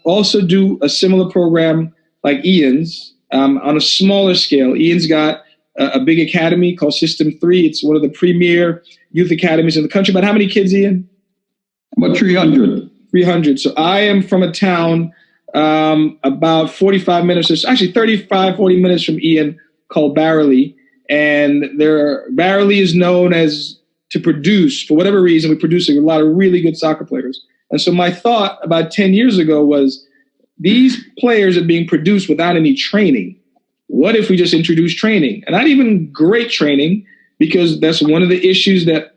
also do a similar program like Ian's on a smaller scale. Ian's got a big academy called System 3. It's one of the premier youth academies in the country. But how many kids, Ian? About 300. 300. So I am from a town about 45 minutes, or actually 35, 40 minutes from Ian, called Barrowley. And Barrowley is known to produce, for whatever reason, we're producing a lot of really good soccer players. And so my thought about 10 years ago was, these players are being produced without any training. What if we just introduce training? And not even great training, because that's one of the issues that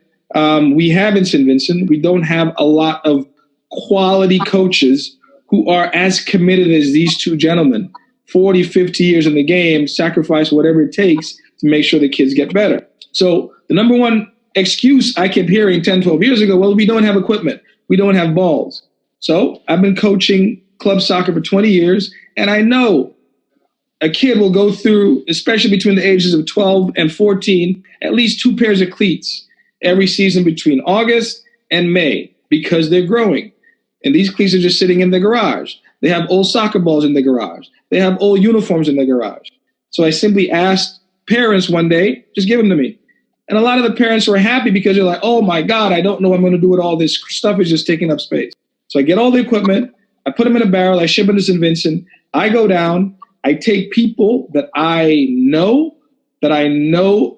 we have in St. Vincent. We don't have a lot of quality coaches who are as committed as these two gentlemen. 40, 50 years in the game, sacrifice whatever it takes to make sure the kids get better. So the number one excuse I kept hearing 10, 12 years ago, well, we don't have equipment. We don't have balls. So I've been coaching club soccer for 20 years, and I know a kid will go through, especially between the ages of 12 and 14, at least 2 pairs of cleats every season between August and May, because they're growing. And these cleats are just sitting in the garage. They have old soccer balls in the garage. They have old uniforms in the garage. So I simply asked parents one day, just give them to me. And a lot of the parents were happy, because they're like, oh my God, I don't know what I'm going to do with all this stuff. Is just taking up space. So I get all the equipment. I put them in a barrel. I ship them to St. Vincent. I go down. I take people that I know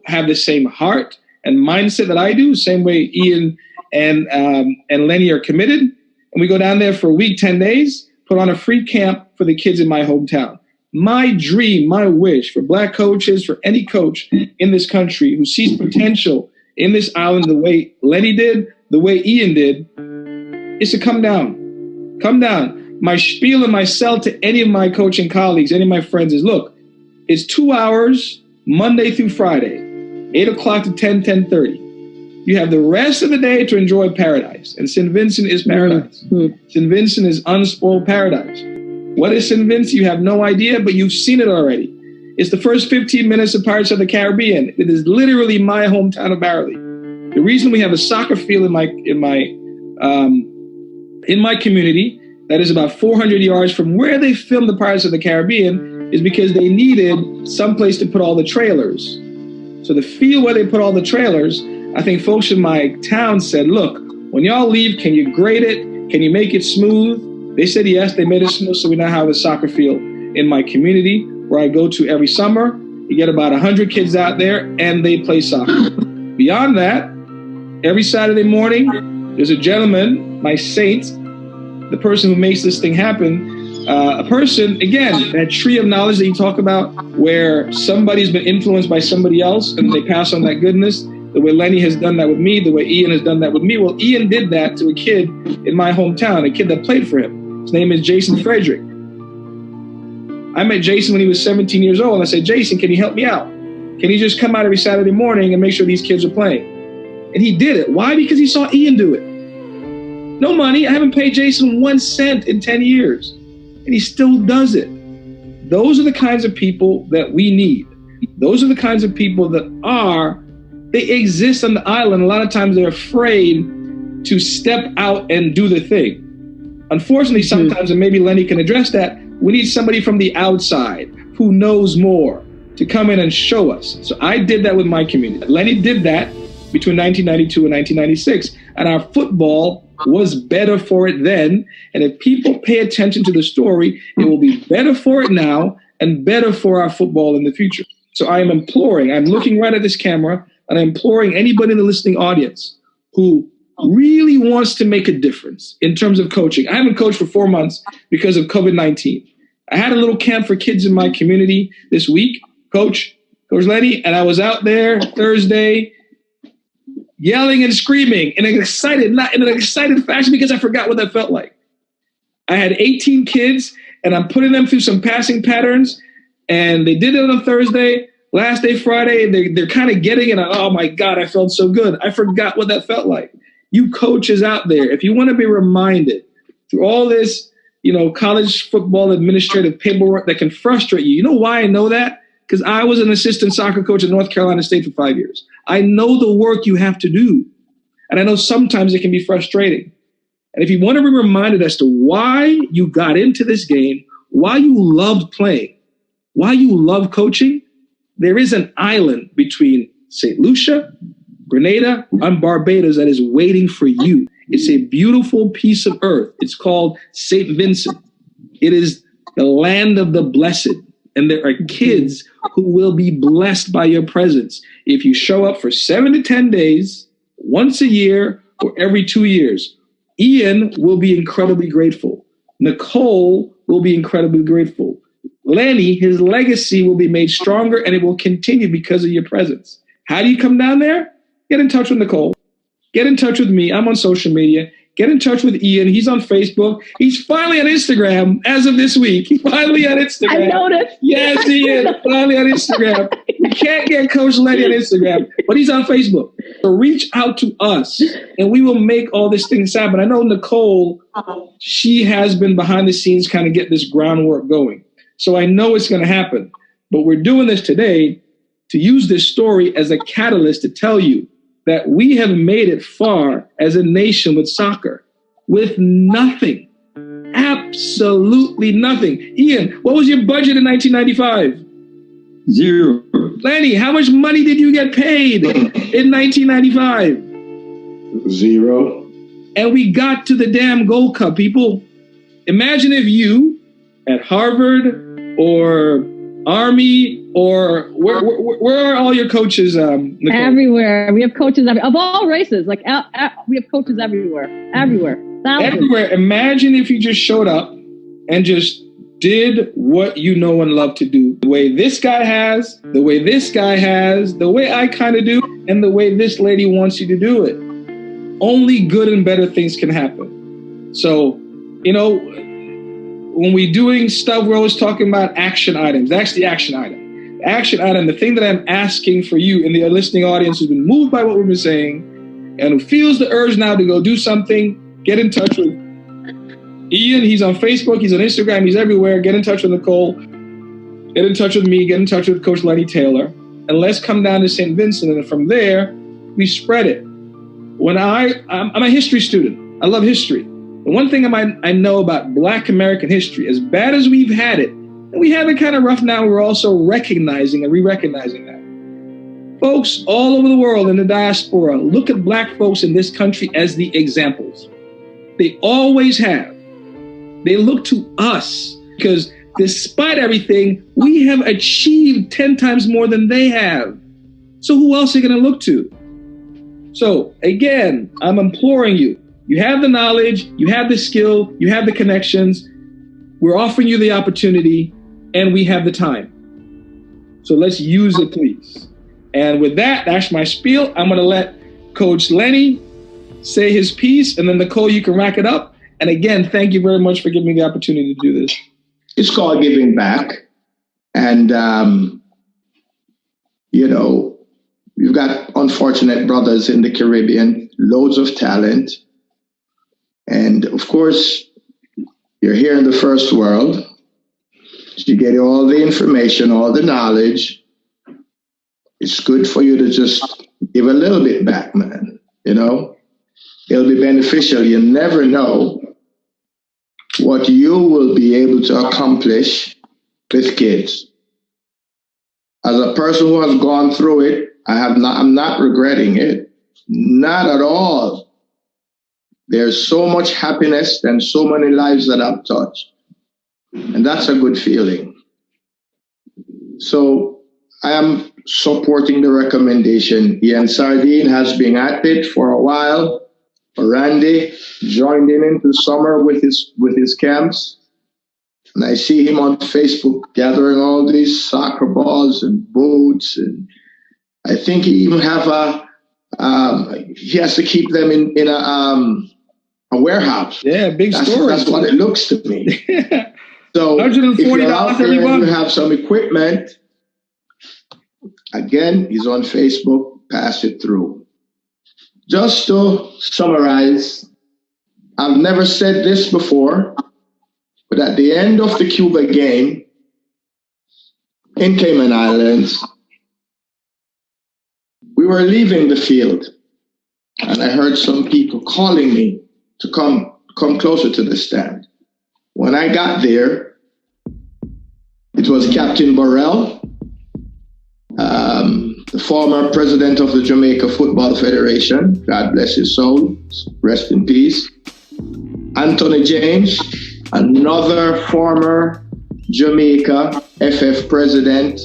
have the same heart and mindset that I do, same way Ian and Lenny are committed. And we go down there for a week, 10 days, put on a free camp for the kids in my hometown. My dream, my wish for Black coaches, for any coach in this country who sees potential in this island the way Lenny did, the way Ian did, is to come down. Come down. My spiel and my sell to any of my coaching colleagues, any of my friends is, look, it's 2 hours, Monday through Friday, 8 o'clock to 10:30. You have the rest of the day to enjoy paradise. And St. Vincent is paradise. Mm-hmm. St. Vincent is unspoiled paradise. What is St. Vincent? You have no idea, but you've seen it already. It's the first 15 minutes of Pirates of the Caribbean. It is literally my hometown of Barrowley. The reason we have a soccer field in my community that is about 400 yards from where they filmed the Pirates of the Caribbean is because they needed some place to put all the trailers. So the field where they put all the trailers, I think folks in my town said, look, when y'all leave, can you grade it? Can you make it smooth? They said yes, they made it smooth, so we now have a soccer field in my community where I go to every summer. You get about 100 kids out there, and they play soccer. Beyond that, every Saturday morning, there's a gentleman, my saint, the person who makes this thing happen, a person, again, that tree of knowledge that you talk about, where somebody's been influenced by somebody else, and they pass on that goodness. The way Lenny has done that with me, the way Ian has done that with me. Well, Ian did that to a kid in my hometown, a kid that played for him. His name is Jason Frederick. I met Jason when he was 17 years old. And I said, Jason, can you help me out? Can you just come out every Saturday morning and make sure these kids are playing? And he did it. Why? Because he saw Ian do it. No money. I haven't paid Jason 1 cent in 10 years. And he still does it. Those are the kinds of people that we need. Those are the kinds of people that they exist on the island. A lot of times they're afraid to step out and do the thing. Unfortunately, sometimes, and maybe Lenny can address that, we need somebody from the outside who knows more to come in and show us. So I did that with my community. Lenny did that between 1992 and 1996. And our football was better for it then. And if people pay attention to the story, it will be better for it now and better for our football in the future. So I am imploring, I'm looking right at this camera, and I'm imploring anybody in the listening audience who really wants to make a difference in terms of coaching. I haven't coached for 4 months because of COVID-19. I had a little camp for kids in my community this week, Coach Lenny, and I was out there Thursday yelling and screaming in an excited fashion because I forgot what that felt like. I had 18 kids, and I'm putting them through some passing patterns, and they did it on Thursday. Last day, Friday, they're kind of getting it. Oh, my God, I felt so good. I forgot what that felt like. You coaches out there, if you want to be reminded through all this, college football administrative paperwork that can frustrate you. You know why I know that? Because I was an assistant soccer coach at North Carolina State for 5 years. I know the work you have to do. And I know sometimes it can be frustrating. And if you want to be reminded as to why you got into this game, why you loved playing, why you love coaching, there is an island between St. Lucia, Grenada, and Barbados that is waiting for you. It's a beautiful piece of earth. It's called St. Vincent. It is the land of the blessed. And there are kids who will be blessed by your presence if you show up for 7 to 10 days, once a year, or every 2 years. Ian will be incredibly grateful. Nicole will be incredibly grateful. Lenny, his legacy will be made stronger, and it will continue because of your presence. How do you come down there? Get in touch with Nicole. Get in touch with me. I'm on social media. Get in touch with Ian. He's on Facebook. He's finally on Instagram as of this week. He's finally on Instagram. I noticed. Yes, he is. Finally on Instagram. We can't get Coach Lenny on Instagram, but he's on Facebook. So reach out to us, and we will make all these things happen. I know Nicole, she has been behind the scenes kind of get this groundwork going. So I know it's going to happen. But we're doing this today to use this story as a catalyst to tell you that we have made it far as a nation with soccer with nothing, absolutely nothing. Ian, what was your budget in 1995? Zero. Lenny, how much money did you get paid in 1995? Zero. And we got to the damn Gold Cup, people. Imagine if you at Harvard or Army or where are all your coaches? Nicole? Everywhere. We have coaches of all races. We have coaches everywhere. Thousands. Everywhere. Imagine if you just showed up and just did what you know and love to do. The way this guy has, the way this guy has, the way I kind of do, and the way this lady wants you to do it. Only good and better things can happen. So, when we're doing stuff, we're always talking about action items. That's the action item. The action item, the thing that I'm asking for you in the listening audience who's been moved by what we've been saying and who feels the urge now to go do something, get in touch with Ian. He's on Facebook. He's on Instagram. He's everywhere. Get in touch with Nicole. Get in touch with me. Get in touch with Coach Lenny Taylor. And let's come down to St. Vincent. And from there, we spread it. When I'm a history student. I love history. The one thing I know about Black American history, as bad as we've had it, and we have it kind of rough now, we're also recognizing and re-recognizing that. Folks all over the world in the diaspora look at Black folks in this country as the examples. They always have. They look to us because despite everything, we have achieved 10 times more than they have. So who else are you going to look to? So again, I'm imploring you. You have the knowledge, you have the skill, you have the connections. We're offering you the opportunity, and we have the time. So let's use it, please. And with that, that's my spiel. I'm going to let Coach Lenny say his piece, and then Nicole, you can rack it up. And again, thank you very much for giving me the opportunity to do this. It's called giving back. And, you've got unfortunate brothers in the Caribbean, loads of talent. And of course, you're here in the first world. You get all the information, all the knowledge. It's good for you to just give a little bit back, man. It'll be beneficial. You never know what you will be able to accomplish with kids. As a person who has gone through it, I'm not regretting it. Not at all. There's so much happiness and so many lives that I've touched. And that's a good feeling. So I am supporting the recommendation. Ian Sardine has been at it for a while. Randy joined in into summer with his camps. And I see him on Facebook gathering all these soccer balls and boots. And I think he even have he has to keep them in a warehouse. Yeah, big storage. That's what it looks to me. So $140 if you're out there every and month. you have some equipment, again, he's on Facebook, pass it through. Just to summarize, I've never said this before, but at the end of the Cuba game in Cayman Islands, we were leaving the field, and I heard some people calling me to come closer to the stand. When I got there, it was Captain Burrell, the former president of the Jamaica Football Federation, God bless his soul, rest in peace. Anthony James, another former Jamaica FF president,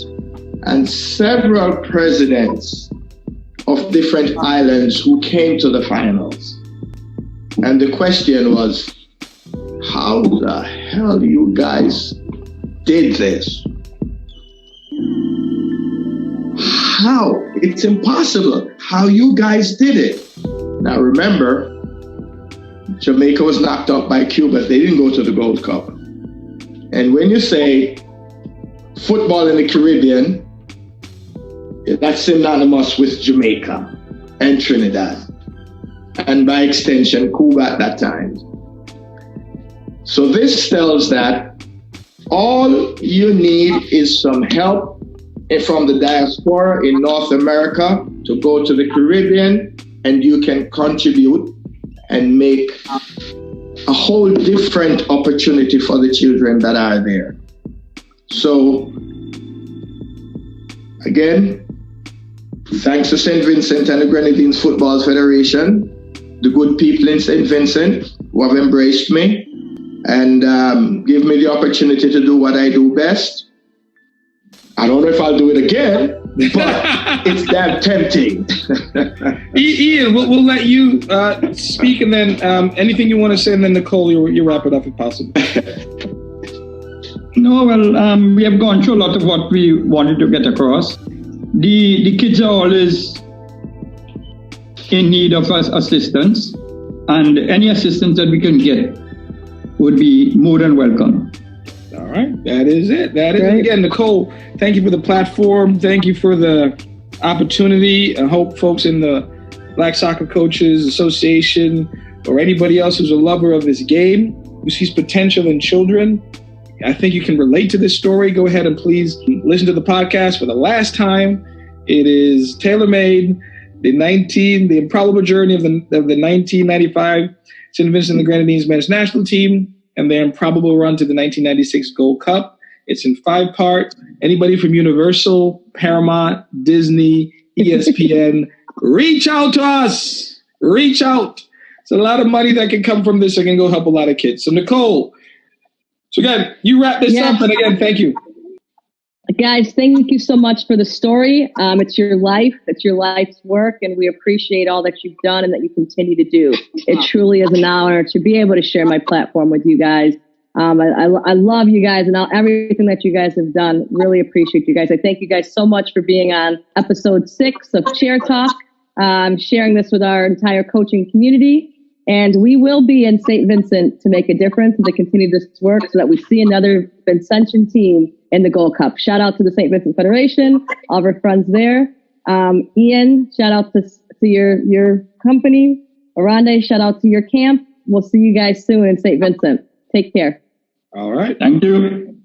and several presidents of different islands who came to the finals. And the question was, how the hell you guys did this? How? It's impossible. How you guys did it. Now remember, Jamaica was knocked out by Cuba. They didn't go to the Gold Cup. And when you say football in the Caribbean, that's synonymous with Jamaica and Trinidad. And by extension, Cuba at that time. So this tells that all you need is some help from the diaspora in North America to go to the Caribbean, and you can contribute and make a whole different opportunity for the children that are there. So again, thanks to St. Vincent and the Grenadines Football Federation, the good people in St. Vincent who have embraced me and give me the opportunity to do what I do best. I don't know if I'll do it again, but it's damn tempting. Ian, we'll let you speak, and then anything you want to say, and then Nicole, you wrap it up if possible. No, well, we have gone through a lot of what we wanted to get across. The kids are always in need of assistance, and any assistance that we can get would be more than welcome. All right, that is it. That is it. Again, Nicole, thank you for the platform. Thank you for the opportunity. I hope folks in the Black Soccer Coaches Association or anybody else who's a lover of this game, who sees potential in children, I think you can relate to this story. Go ahead and please listen to the podcast for the last time. It is tailor-made, the improbable journey of the 1995 St. Vincent and the Grenadines men's national team and their improbable run to the 1996 Gold Cup. It's in 5 parts. Anybody from Universal, Paramount, Disney, ESPN, reach out to us. Reach out. It's a lot of money that can come from this. I can go help a lot of kids. So Nicole, so again, you wrap this up, and again, thank you. Guys, thank you so much for the story. It's your life. It's your life's work, and we appreciate all that you've done and that you continue to do. It truly is an honor to be able to share my platform with you guys. I love you guys and everything that you guys have done. Really appreciate you guys. I thank you guys so much for being on episode 6 of Chair Talk, sharing this with our entire coaching community. And we will be in St. Vincent to make a difference and to continue this work so that we see another Vincentian team in the Gold Cup. Shout out to the St. Vincent Federation, all of our friends there. Ian, shout out to your company. Arande, shout out to your camp. We'll see you guys soon in St. Vincent. Take care. All right. Thank you.